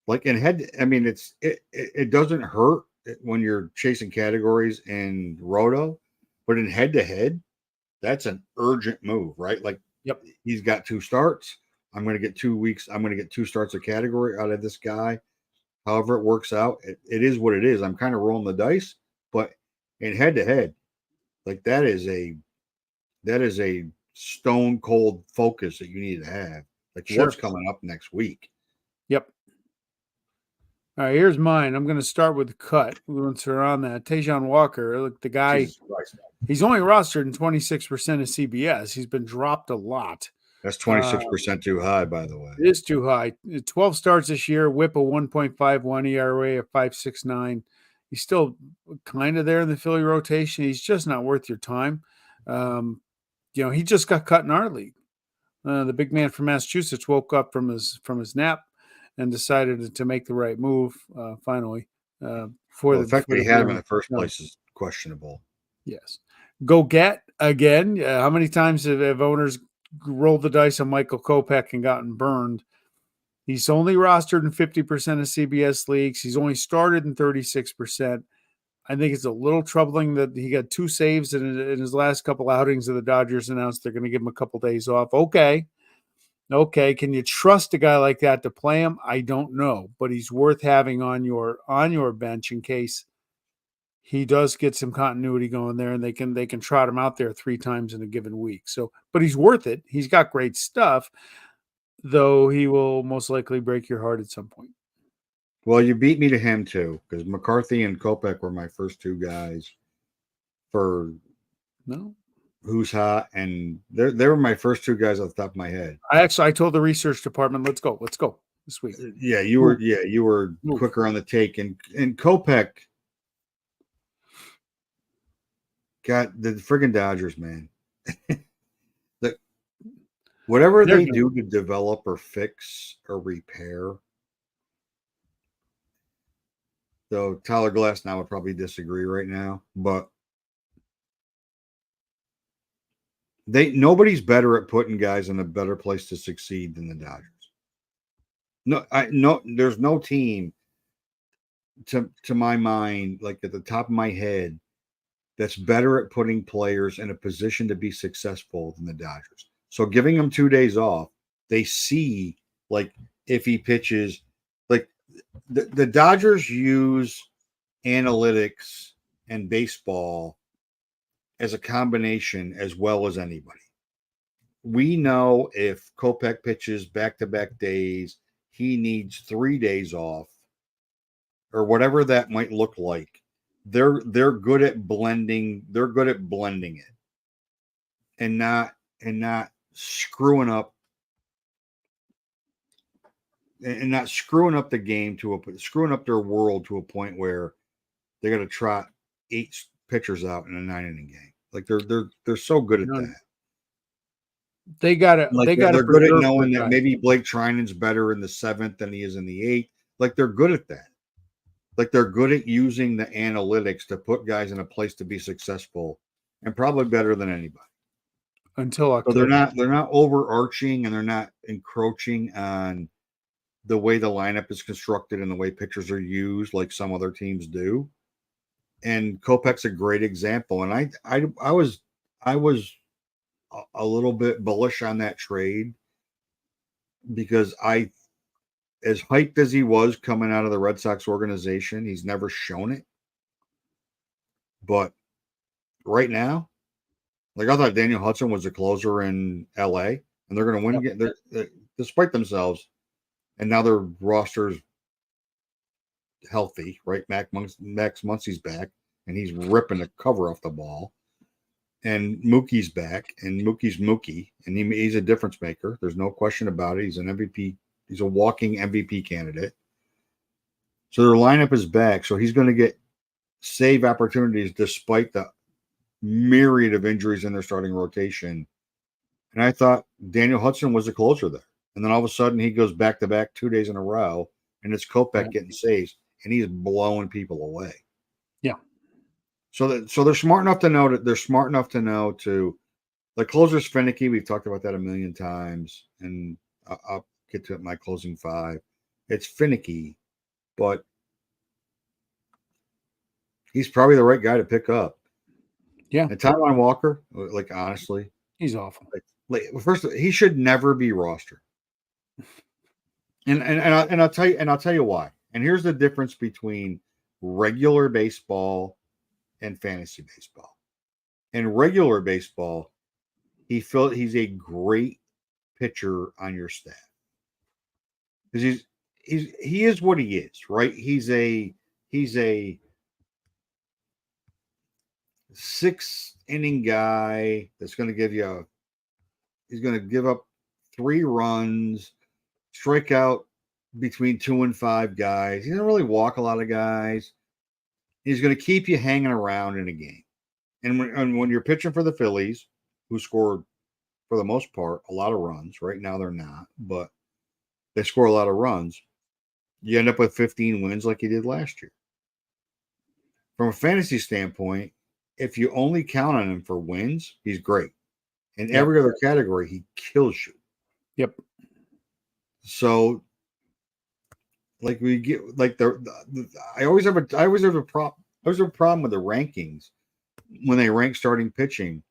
Like in head, I mean, it doesn't hurt when you're chasing categories in Roto, but in head to head, that's an urgent move, right? Like, yep, he's got 2 starts. I'm going to get 2 weeks. I'm going to get 2 starts a category out of this guy. However it works out, it is what it is. I'm kind of rolling the dice, but in head to head, like that is a stone cold focus that you need to have. Like, sure. What's coming up next week? Yep. All right, here's mine. I'm going to start with the cut. Once we're on that, Tajon Walker, look, the guy, he's only rostered in 26% of CBS. He's been dropped a lot. That's 26% too high, by the way. It is too high. 12 starts this year, whip a 1.51, ERA of 5.69. He's still kind of there in the Philly rotation. He's just not worth your time. He just got cut in our league. The big man from Massachusetts woke up from his nap and decided to make the right move finally. The fact that he had him in the first place is questionable. Yes. Go get again. How many times have owners rolled the dice on Michael Kopech and gotten burned? He's only rostered in 50% of CBS leagues. He's only started in 36%. I think it's a little troubling that he got 2 saves in his last couple outings of the Dodgers announced they're going to give him a couple days off. Okay. Can you trust a guy like that to play him? I don't know, but he's worth having on your bench in case he does get some continuity going there, and they can trot him out there 3 times in a given week. So, but he's worth it. He's got great stuff, though he will most likely break your heart at some point. Well, you beat me to him too, because McCarthy and Kopech were my first 2 guys for who's hot, and they were my first 2 guys off the top of my head. I told the research department, let's go this week. Yeah, you were quicker on the take, and Kopech got the friggin' Dodgers, man. Whatever they do to develop or fix or repair. Though Tyler Glass now would probably disagree right now, but nobody's better at putting guys in a better place to succeed than the Dodgers. There's no team to my mind, like at the top of my head, that's better at putting players in a position to be successful than the Dodgers. So giving them 2 days off, they see, like, if he pitches, like the Dodgers use analytics and baseball as a combination as well as anybody. We know if Kopech pitches back-to-back days, he needs 3 days off or whatever that might look like. They're good at blending. They're good at blending it and not screwing up the game screwing up their world to a point where they got to trot 8 pitchers out in a 9-inning game. Like they're so good at that. They gotta Like they gotta they're good at preserve knowing their that guys. maybe Blake Trinan's better in the 7th than he is in the 8th. Like they're good at that. Like they're good at using the analytics to put guys in a place to be successful, and probably better than anybody. Until So October. they're not overarching, and they're not encroaching on the way the lineup is constructed and the way pitchers are used like some other teams do. And Kopech's a great example. And I was a little bit bullish on that trade because as hyped as he was coming out of the Red Sox organization, he's never shown it. But right now, like I thought Daniel Hudson was a closer in LA, and they're going to win. Yep. They're, despite themselves, and now their roster's healthy, right? Max Muncy's back, and he's ripping the cover off the ball. And Mookie's back, and Mookie's Mookie, and he's a difference maker. There's no question about it. He's an MVP. He's a walking MVP candidate. So their lineup is back. So he's going to get save opportunities despite the myriad of injuries in their starting rotation. And I thought Daniel Hudson was a closer there. And then all of a sudden he goes back to back 2 days in a row, and it's Kopech getting saves, and he's blowing people away. Yeah. So they're smart enough to know to like closer's finicky. We've talked about that a million times, and I'll get to my closing 5. It's finicky, but he's probably the right guy to pick up. Yeah. And Taijuan Walker, like honestly, he's awful. Like first, he should never be rostered. And I'll tell you why. And here's the difference between regular baseball and fantasy baseball. In regular baseball, he's a great pitcher on your staff because he is what he is, right? He's a 6-inning guy that's going to give you he's going to give up 3 runs, strike out between 2 and 5 guys. He doesn't really walk a lot of guys. He's going to keep you hanging around in a game. And when you're pitching for the Phillies, who scored for the most part a lot of runs, right now they're not, but they score a lot of runs, you end up with 15 wins like you did last year. From a fantasy standpoint, if you only count on him for wins, he's great. In every other category, he kills you. Yep. So, like we get like I always have a problem with the rankings when they rank starting pitching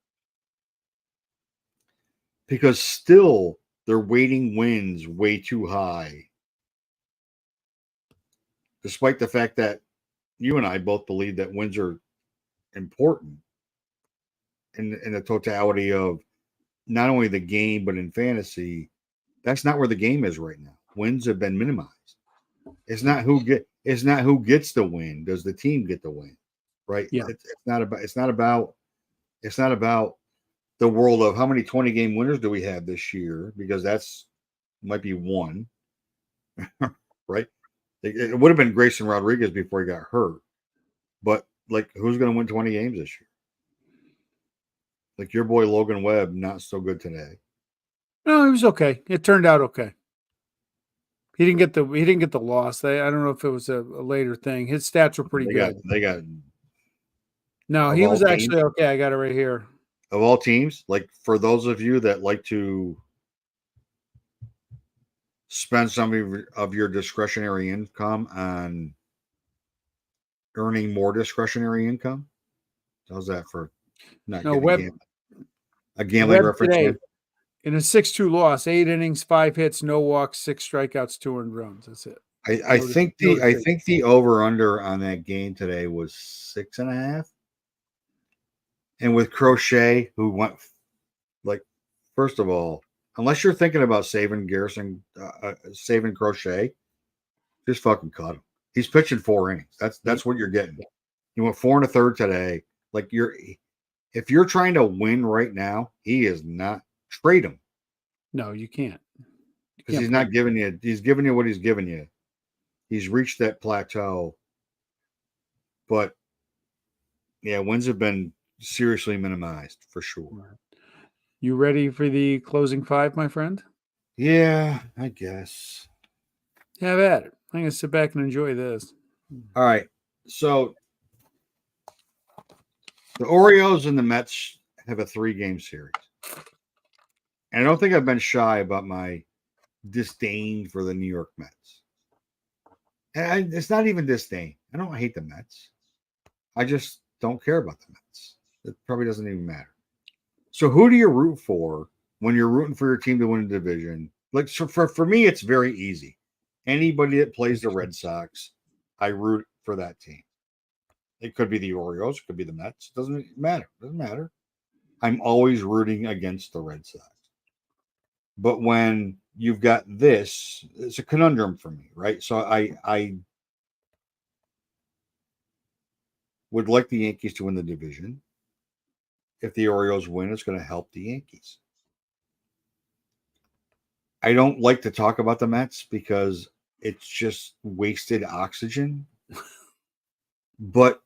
because still they're weighting wins way too high, despite the fact that you and I both believe that wins are important in the totality of not only the game but in fantasy. That's not where the game is right now. Wins have been minimized. It's not who gets the win. Does the team get the win? Right? Yeah. It's not about the world of how many 20-game winners do we have this year, because that's might be one. Right? It would have been Grayson Rodriguez before he got hurt. But like, who's going to win 20 games this year? Like your boy Logan Webb, not so good today. No, it was okay. It turned out okay. He didn't get the loss. I don't know if it was a later thing. His stats were pretty good. They got. No, he was actually okay. I got it right here. Of all teams, like for those of you that like to spend some of your discretionary income on earning more discretionary income, how's that for not getting a gambling reference? Today, in a 6-2 loss, 8 innings, 5 hits, no walks, 6 strikeouts, 2 earned runs. That's it. I think the over under on that game today was 6.5. And with Crochet, who went like, first of all, unless you're thinking about saving saving Crochet, just fucking cut him. He's pitching 4 innings. That's what you're getting. He went 4 1/3 today. Like if you're trying to win right now, he is not. Trade him. No, you can't. Because he's not giving you. He's giving you what he's giving you. He's reached that plateau. But yeah, wins have been seriously minimized for sure. You ready for the closing five, my friend? Yeah, I guess. Have at it. I'm going to sit back and enjoy this. All right. So the Orioles and the Mets have a 3-game series. And I don't think I've been shy about my disdain for the New York Mets. And it's not even disdain. I don't hate the Mets. I just don't care about the Mets. It probably doesn't even matter. So who do you root for when you're rooting for your team to win a division? Like, so for me, it's very easy. Anybody that plays the Red Sox, I root for that team. It could be the Orioles, it could be the Mets. It doesn't matter. It doesn't matter. I'm always rooting against the Red Sox. But when you've got this, it's a conundrum for me, right? So I would like the Yankees to win the division. If the Orioles win, it's going to help the Yankees. I don't like to talk about the Mets because it's just wasted oxygen. But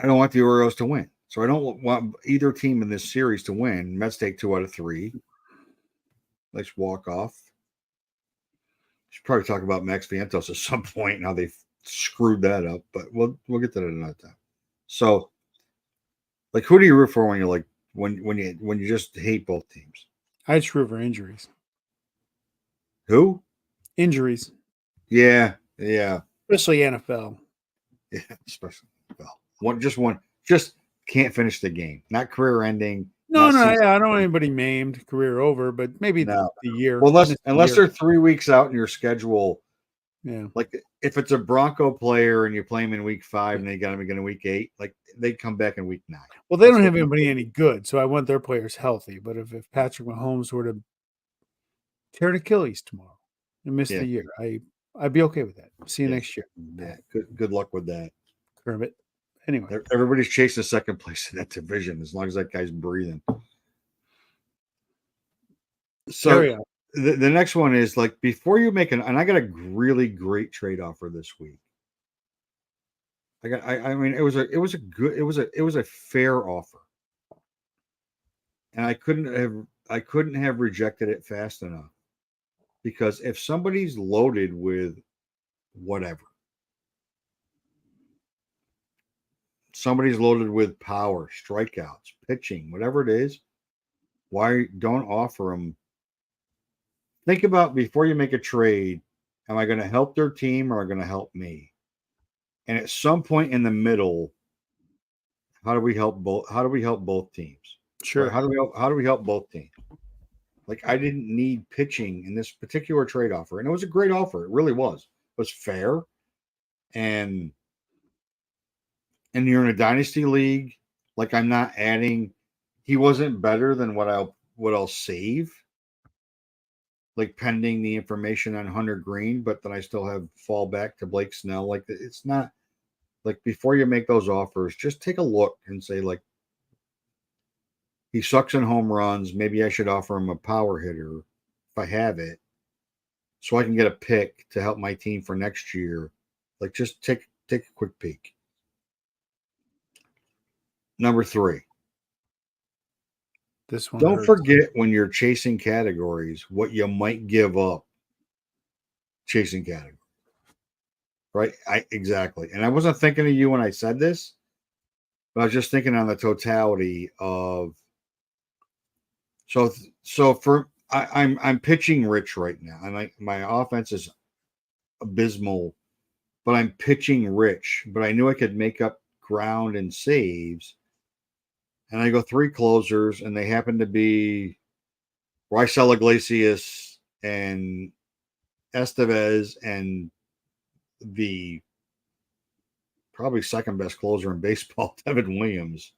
I don't want the Orioles to win. So I don't want either team in this series to win. Mets take 2 out of 3. Let's walk off. Should probably talk about Max Vientos at some point and how they screwed that up, but we'll get to that another time. So, like, who do you root for when you're like when you just hate both teams? I just root for injuries. Who? Injuries, Yeah, especially NFL. yeah, especially one. Just can't finish the game. Not career ending. No, I don't want anybody maimed, career over, but maybe No. the year. Well, unless they're 3 weeks out in your schedule. Yeah. Like if it's a Bronco player and you play him in week 5 and they got him again in week 8, like they come back in week 9. Well, they don't have anybody any good, so I want their players healthy. But if Patrick Mahomes were to tear an Achilles tomorrow and miss the year, I'd be okay with that. See you next year. Yeah, good luck with that, Kermit. Anyway, everybody's chasing second place in that division as long as that guy's breathing. So the next one is like before you make and I got a really great trade offer this week. I mean it was a fair offer, and I couldn't have rejected it fast enough, because if somebody's loaded with whatever, somebody's loaded with power, strikeouts, pitching, whatever it is, why don't offer them? Think about before you make a trade, am I going to help their team or am I going to help me? And at some point in the middle, how do we help both teams? sure. Right? How do we help both teams? Like I didn't need pitching in this particular trade offer, and it was a great offer. It really was. It was fair, and you're in a dynasty league. Like I'm not adding. He wasn't better than what I'll save. Like pending the information on Hunter Green, but then I still have fallback to Blake Snell. Like it's not like before you make those offers, just take a look and say like he sucks in home runs. Maybe I should offer him a power hitter if I have it, so I can get a pick to help my team for next year. Like just take a quick peek. Number 3. This one. Don't forget when you're chasing categories what you might give up chasing categories. Right? Exactly. And I wasn't thinking of you when I said this, but I was just thinking on the totality of. I'm pitching rich right now, and my offense is abysmal, but I'm pitching rich. But I knew I could make up ground and saves. And I go 3 closers, and they happen to be Raisel Iglesias and Estevez and the probably second best closer in baseball, Devin Williams.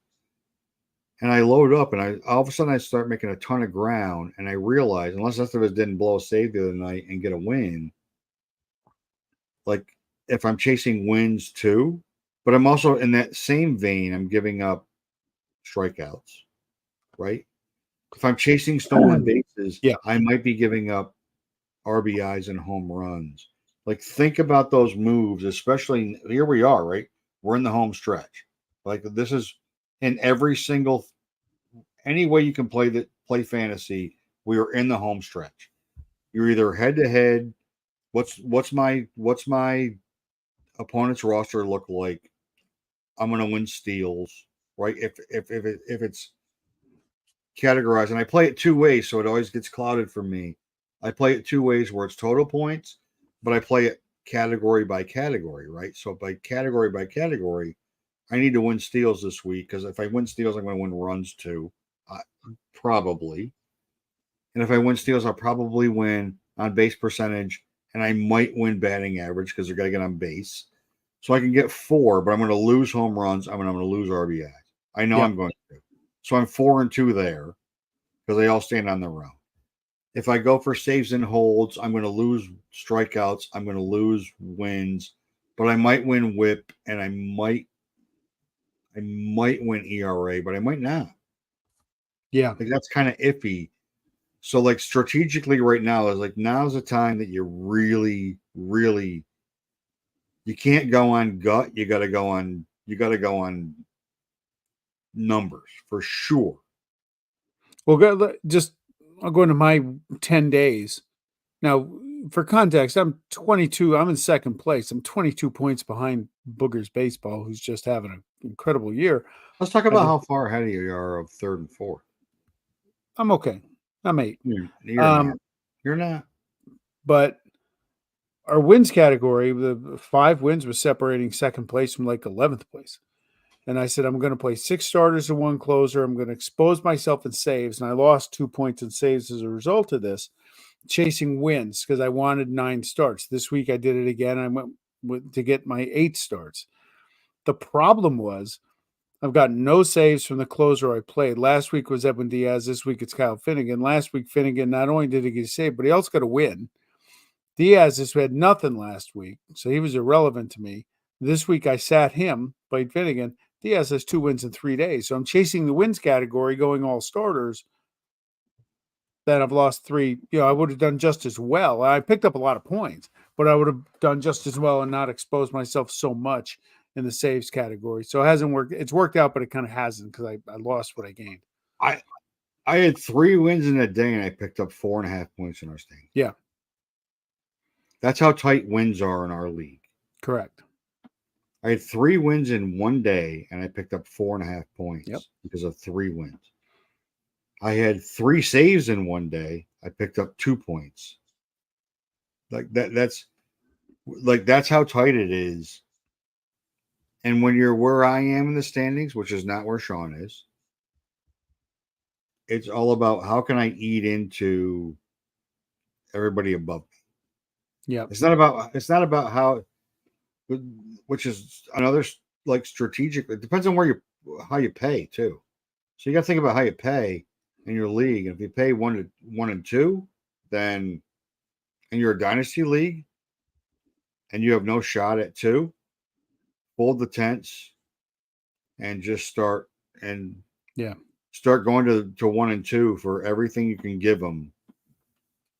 And I load up, and all of a sudden I start making a ton of ground, and I realize unless Estevez didn't blow a save the other night and get a win, like if I'm chasing wins too, but I'm also in that same vein, I'm giving up strikeouts, right? If I'm chasing stolen bases, I might be giving up RBIs and home runs. Like think about those moves, especially here we are, right? We're in the home stretch. Like this is in every single any way you can play fantasy. We are in the home stretch. You're either head to head. What's my opponent's roster look like? I'm going to win steals, right? If it's categorized, and I play it two ways, so it always gets clouded for me. I play it two ways where it's total points, but I play it category by category, right? So by category, I need to win steals this week because if I win steals, I'm going to win runs too, probably. And if I win steals, I'll probably win on base percentage, and I might win batting average because they're going to get on base. So I can get 4, but I'm going to lose home runs. I'm going to lose RBIs. I know I'm going to. So I'm 4-2 there because they all stand on their own. If I go for saves and holds, I'm going to lose strikeouts. I'm going to lose wins, but I might win WHIP, and I might win ERA, but I might not. Yeah, like that's kind of iffy. So like strategically right now is like now's the time that you really, really you can't go on gut. You got to go on numbers for sure. well, I'll go into my 10 days. Now, for context, I'm 22. I'm in second place. I'm 22 points behind Booger's Baseball, who's just having an incredible year. Let's talk about how far ahead of you are of third and fourth. I'm okay. I'm 8. You're not. But our wins category, the 5 wins was separating second place from like 11th place. And I said, I'm going to play 6 starters and 1 closer. I'm going to expose myself in saves. And I lost 2 points in saves as a result of this, chasing wins because I wanted 9 starts. This week I did it again. I went to get my 8 starts. The problem was I've got no saves from the closer I played. Last week was Edwin Diaz. This week it's Kyle Finnegan. Last week, Finnegan not only did he get a save, but he also got a win. Diaz just had nothing last week, so he was irrelevant to me. This week I sat him, played Finnegan. Diaz has 2 wins in 3 days. So I'm chasing the wins category, going all starters. Then I've lost 3. I would have done just as well. I picked up a lot of points, but I would have done just as well and not exposed myself so much in the saves category. So it hasn't worked. It's worked out, but it kind of hasn't because I lost what I gained. I had 3 wins in a day and I picked up 4.5 points in our stand. Yeah. That's how tight wins are in our league. Correct. I had 3 wins in one day and I picked up 4.5 points because of 3 wins. I had 3 saves in one day. I picked up 2 points. Like that's how tight it is. And when you're where I am in the standings, which is not where Sean is, it's all about how can I eat into everybody above me. Yeah. It's not about how, which is another like strategic. It depends on how you pay too. So you got to think about how you pay in your league. And if you pay 1 and 2, then and you're a dynasty league and you have no shot at 2, fold the tents and just start going to 1 and 2 for everything you can give them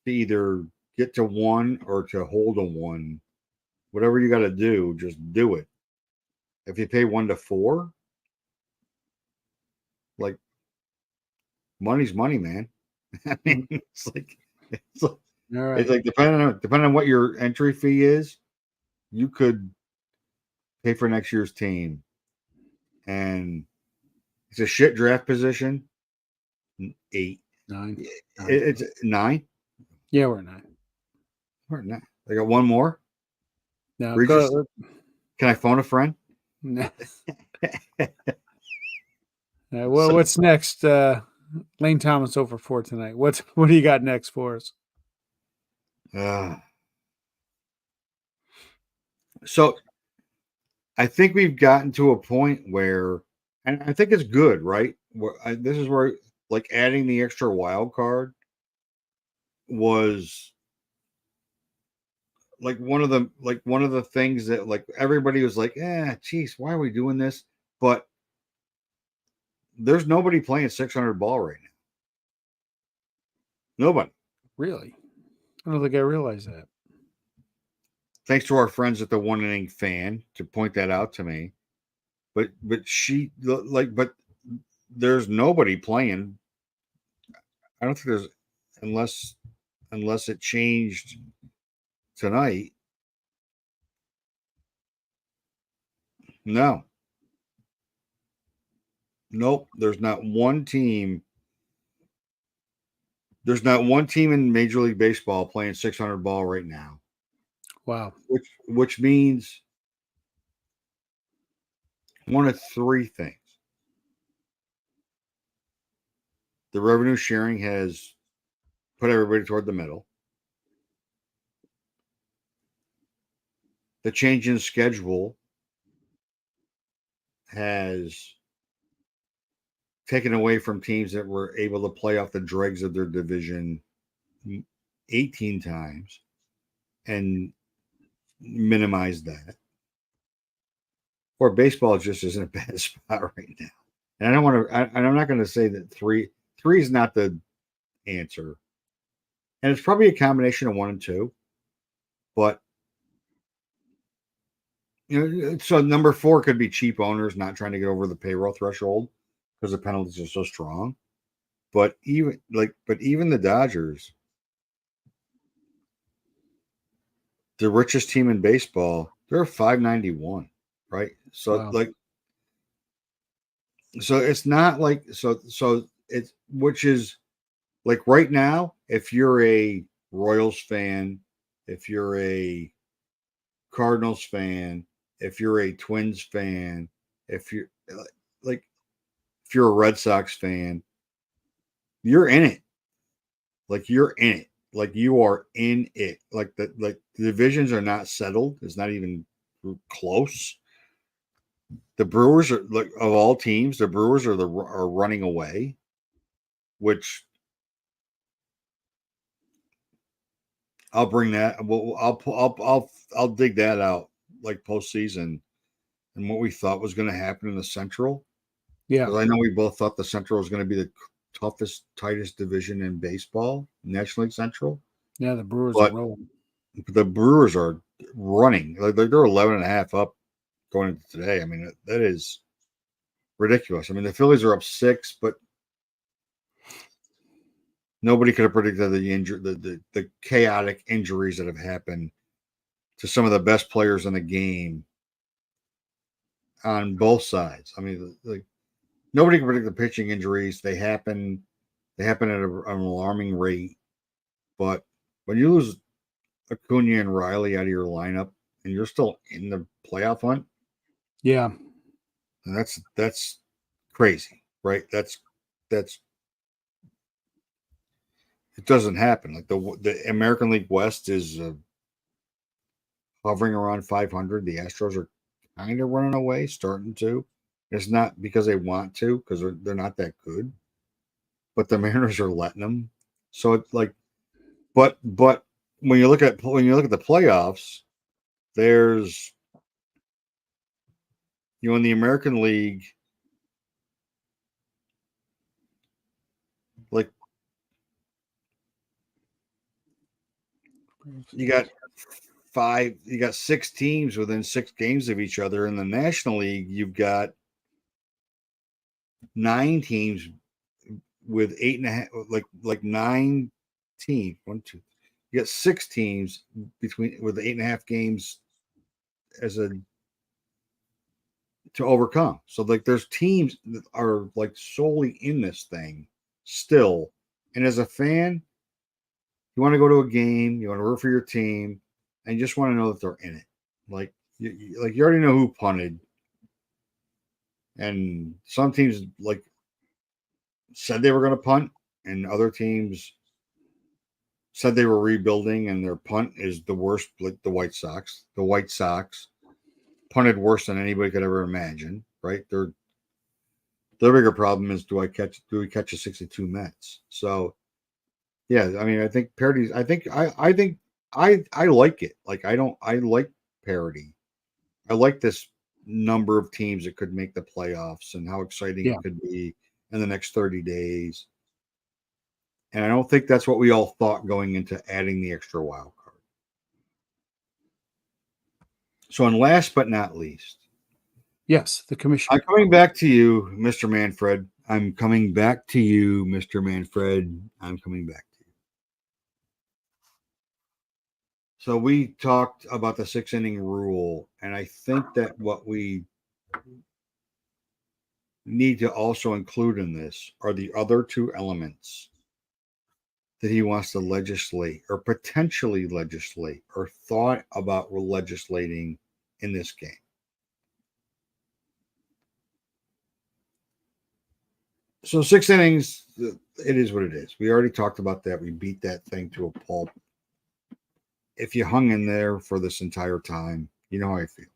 to either get to 1 or to hold a 1. Whatever you got to do, just do it. If you pay 1 to 4, like money's money, man. I mean, it's like all right. It's like depending on what your entry fee is, you could pay for next year's team, and it's a shit draft position. 8, 9. It's 9. Yeah, we're 9. We're 9. I got one more. No, can I phone a friend? No. Well, what's next? Lane Thomas over 4 tonight. What do you got next for us? So I think we've gotten to a point where, and I think it's good, right? This is where like adding the extra wild card was like one of the things that like everybody was like, geez, why are we doing this? But there's nobody playing 600 ball right now. Nobody. Really? I don't think I realized that. Thanks to our friends at the One Inning Fan to point that out to me. But there's nobody playing. I don't think there's unless it changed tonight. No. Nope. There's not one team. There's not one team in Major League Baseball playing 600 ball right now. Wow. Which means one of three things. The revenue sharing has put everybody toward the middle. The change in schedule has taken away from teams that were able to play off the dregs of their division 18 times and minimize that. Or baseball just isn't a bad spot right now. And I don't want to, and I'm not going to say that three is not the answer. And it's probably a combination of 1 and 2. But, so number 4 could be cheap owners not trying to get over the payroll threshold because the penalties are so strong. But even the Dodgers, the richest team in baseball, they're 591, right? So Wow. so it's not like so it's which is like right now, if you're a Royals fan, if you're a Cardinals fan, if you're a Twins fan, if you're if you're a Red Sox fan, you're in it. Like you're in it. Like you are in it. Like the divisions are not settled. It's not even close. The Brewers are like of all teams, the Brewers are running away, which I'll bring that. Well, I'll dig that out like postseason and what we thought was going to happen in the Central. Yeah. Because I know we both thought the Central was going to be the toughest, tightest division in baseball, National League Central. Yeah, the Brewers are rolling. The Brewers are running. Like they're 11.5 up going into today. I mean, that is ridiculous. I mean, the Phillies are up 6, but nobody could have predicted the chaotic injuries that have happened to some of the best players in the game on both sides. I mean, like nobody can predict the pitching injuries. They happen. They happen at an alarming rate. But when you lose Acuna and Riley out of your lineup and you're still in the playoff hunt, yeah, and that's crazy, right? That's it doesn't happen. Like the American League West is hovering around 500. The Astros are kind of running away, starting to. It's not because they want to, because they're not that good, but the Mariners are letting them. So it's like, but when you look at the playoffs, there's in the American League, like you got 6 teams within 6 games of each other. In the National League, you've got 9 teams with 8.5, like 9 teams. 1, 2. You got 6 teams with 8.5 games to overcome. So like there's teams that are like solely in this thing still. And as a fan, you want to go to a game, you want to root for your team, and you just want to know that they're in it. Like you already know who punted. And some teams like said they were going to punt, and other teams said they were rebuilding, and their punt is the worst. Like the White Sox punted worse than anybody could ever imagine. Right? Their bigger problem is do we catch a 62 Mets? So yeah, I mean, I think parodies. I think I like it. Like I like parody. I like this number of teams that could make the playoffs and how exciting it could be in the next 30 days. And I don't think that's what we all thought going into adding the extra wild card. So, and last but not least, yes, the commission. I'm coming back to you, Mr. Manfred. I'm coming back to you, Mr. Manfred. I'm coming back to you. So we talked about the 6-inning rule, and I think that what we need to also include in this are the other two elements that he wants to legislate or potentially legislate or thought about legislating in this game. So 6 innings, it is what it is. We already talked about that. We beat that thing to a pulp. If you hung in there for this entire time, you know how I feel.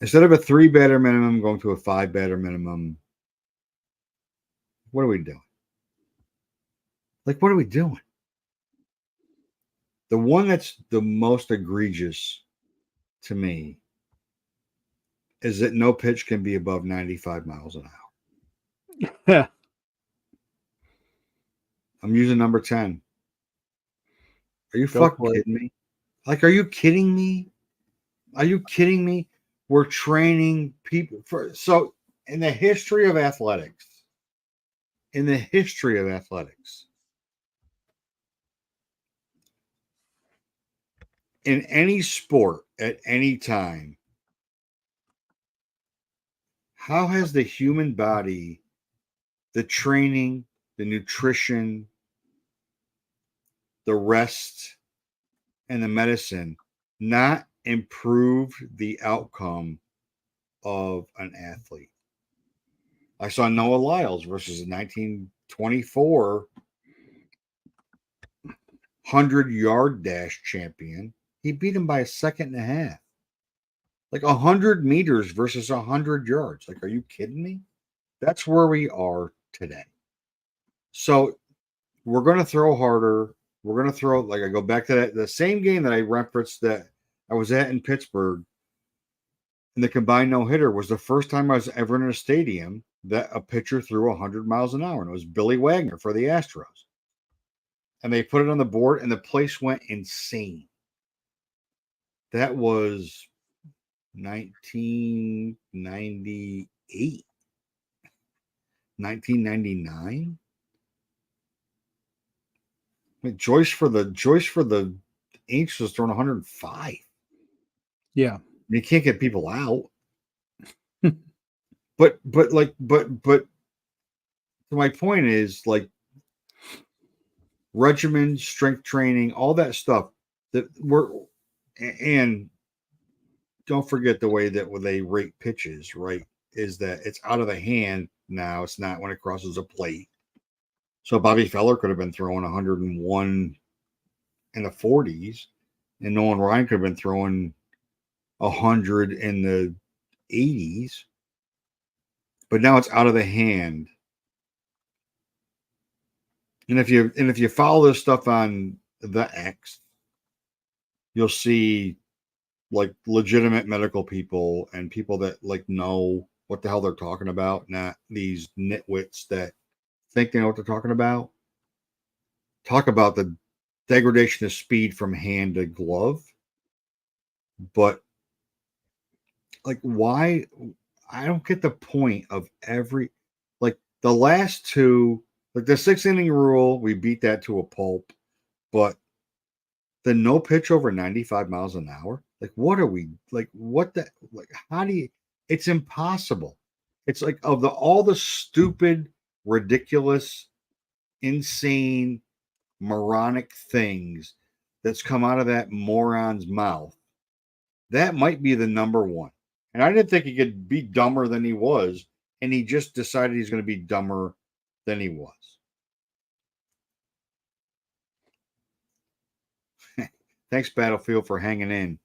Instead of a 3-batter minimum going to a 5-batter minimum, what are we doing? Like, what are we doing? The one that's the most egregious to me is that no pitch can be above 95 miles an hour. Yeah. I'm using number 10. Are you Go fucking kidding me? Like, are you kidding me? Are you kidding me? We're training people for so in the history of athletics, in any sport at any time, how has the human body, the training, the nutrition, the rest, and the medicine not improved the outcome of an athlete? I saw Noah Lyles versus a 1924 100-yard dash champion. He beat him by a second and a half. Like 100 meters versus 100 yards. Like, are you kidding me? That's where we are today. So we're going to throw harder. We're going to throw, like, I go back to that, the same game that I referenced that I was at in Pittsburgh. And the combined no-hitter was the first time I was ever in a stadium that a pitcher threw 100 miles an hour. And it was Billy Wagner for the Astros. And they put it on the board, and the place went insane. That was 1998, 1999. I mean, Joyce for the Aints was throwing 105. Yeah. You can't get people out. but to my point is, like, regimen, strength training, all that stuff that and don't forget the way that when they rate pitches, right, is that it's out of the hand now. It's not when it crosses a plate. So Bobby Feller could have been throwing 101 in the 40s, and Nolan Ryan could have been throwing 100 in the 80s. But now it's out of the hand. And if you follow this stuff on the X, you'll see, like, legitimate medical people and people that, like, know what the hell they're talking about, not these nitwits that think they know what they're talking about. Talk about the degradation of speed from hand to glove. But, like, why? I don't get the point of like, the last two, like the 6-inning rule, we beat that to a pulp. But the no pitch over 95 miles an hour, like, what are we, like, what the, like, how do you, it's impossible. It's like, of all the stupid, ridiculous, insane, moronic things that's come out of that moron's mouth, that might be the number one. And I didn't think he could be dumber than he was, and he just decided he's going to be dumber than he was. Thanks, Battlefield, for hanging in.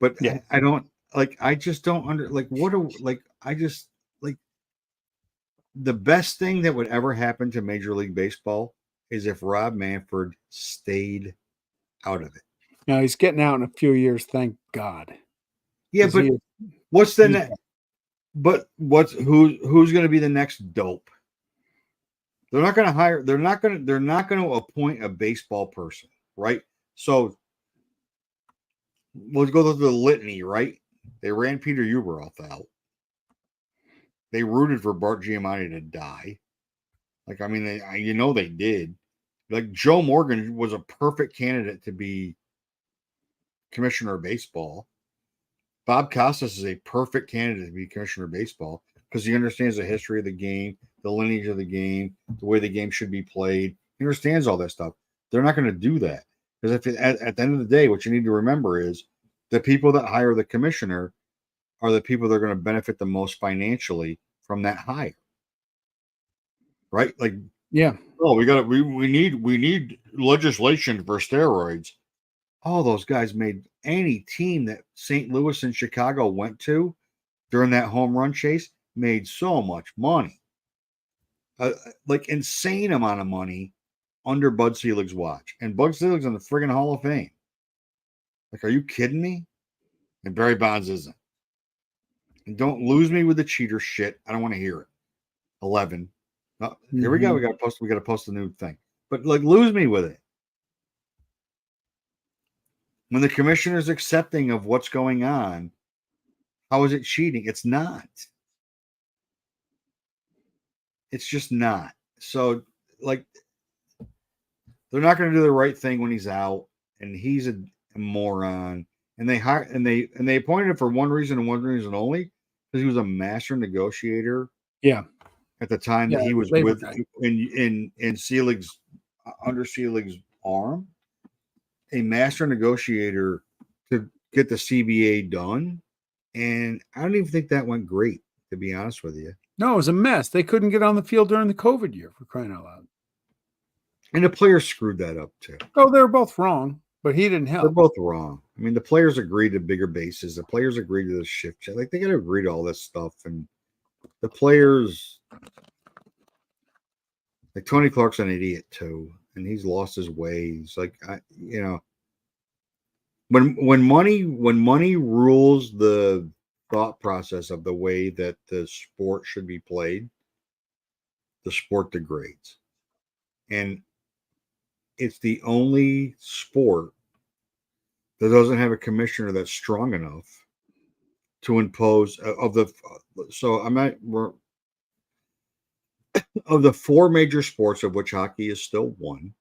But Yeah. I don't, like, I just don't like, what are, like, I just, like, the best thing that would ever happen to Major League Baseball is if Rob Manfred stayed out of it. Now he's getting out in a few years, thank God. Yeah, 'Cause but what's the next? But who's going to be the next dope? They're not going to hire. They're not going to appoint a baseball person, right? So let's go through the litany, right? They ran Peter Ueberroth out. They rooted for Bart Giamatti to die. Like, I mean, they did. Like, Joe Morgan was a perfect candidate to be commissioner of baseball. Bob Costas is a perfect candidate to be commissioner of baseball because he understands the history of the game, the lineage of the game, the way the game should be played. He understands all that stuff. They're not going to do that because at the end of the day, what you need to remember is the people that hire the commissioner are the people that are going to benefit the most financially from that hire. Right? Like, Yeah. oh, we need legislation for steroids. All those guys made any team that St. Louis and Chicago went to during that home run chase made so much money. Like insane amount of money under Bud Selig's watch. And Bud Selig's in the friggin' Hall of Fame. Like, are you kidding me? And Barry Bonds isn't. And don't lose me with the cheater shit. I don't want to hear it. 11. Oh, here we go. We got to post a new thing. But like, lose me with it. When the commissioner's accepting of what's going on, how is it cheating? It's not. It's just not. So, like, they're not going to do the right thing when he's out, and he's a moron. And they appointed him for one reason and one reason only, because he was a master negotiator. Yeah. At the time that he was with in Selig's under Selig's arm, a master negotiator to get the CBA done. And I don't even think that went great, to be honest with you. No, it was a mess. They couldn't get on the field during the COVID year, for crying out loud. And the players screwed that up too. Oh, they were both wrong, but he didn't help. They're both wrong. I mean, the players agreed to bigger bases. The players agreed to the shift. Like, they got to agree to all this stuff. And the players, like, Tony Clark's an idiot too. And he's lost his way. He's like, when money rules the thought process of the way that the sport should be played, the sport degrades. And it's the only sport that doesn't have a commissioner that's strong enough to impose of the four major sports, of which hockey is still one.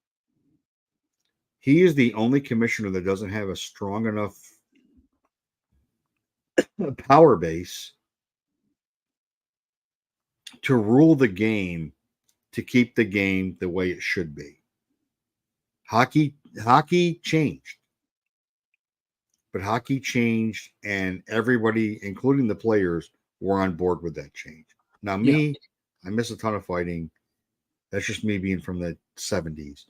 He is the only commissioner that doesn't have a strong enough power base to rule the game, to keep the game the way it should be. Hockey changed. But hockey changed, and everybody, including the players, were on board with that change. Now, me, I miss a ton of fighting. That's just me being from the 70s.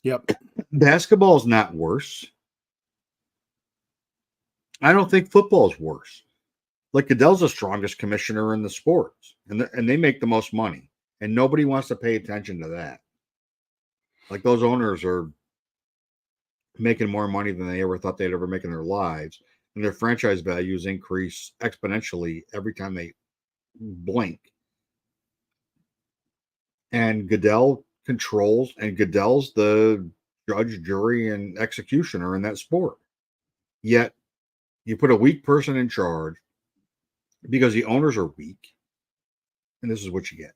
Yep. Basketball is not worse. I don't think football is worse. Like, Goodell's the strongest commissioner in the sports, and they make the most money, and nobody wants to pay attention to that. Like, those owners are making more money than they ever thought they'd ever make in their lives, and their franchise values increase exponentially every time they blink. And Goodell controls, and Goodell's the judge, jury, and executioner in that sport. Yet you put a weak person in charge because the owners are weak, and this is what you get.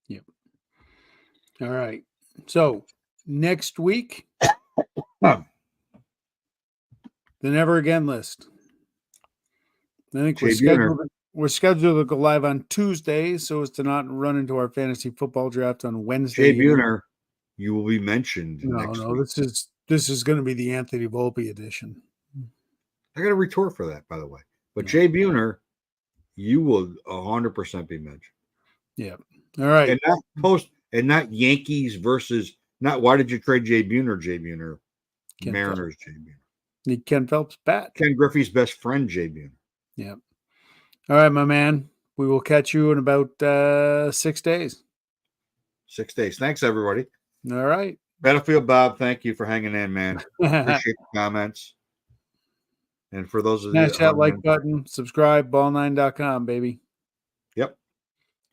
Yep. All right. So next week, the Never Again list. I think we're scheduled to go live on Tuesday so as to not run into our fantasy football draft on Wednesday. Jay Buhner, you will be mentioned next week. This is going to be the Anthony Volpe edition. I got a retort for that, by the way. But Jay Buhner, you will 100% be mentioned. Yeah. All right. And not Yankees versus, not why did you trade Jay Buhner, Mariners, Jay Buhner. Need Ken Phelps bat. Ken Griffey's best friend, Jay Buhner. Yeah. All right, my man. We will catch you in about 6 days. 6 days. Thanks, everybody. All right. Battlefield Bob, thank you for hanging in, man. Appreciate the comments. And for those of you, smash that like button, subscribe, ball9.com, baby. Yep.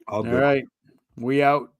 All right. We out.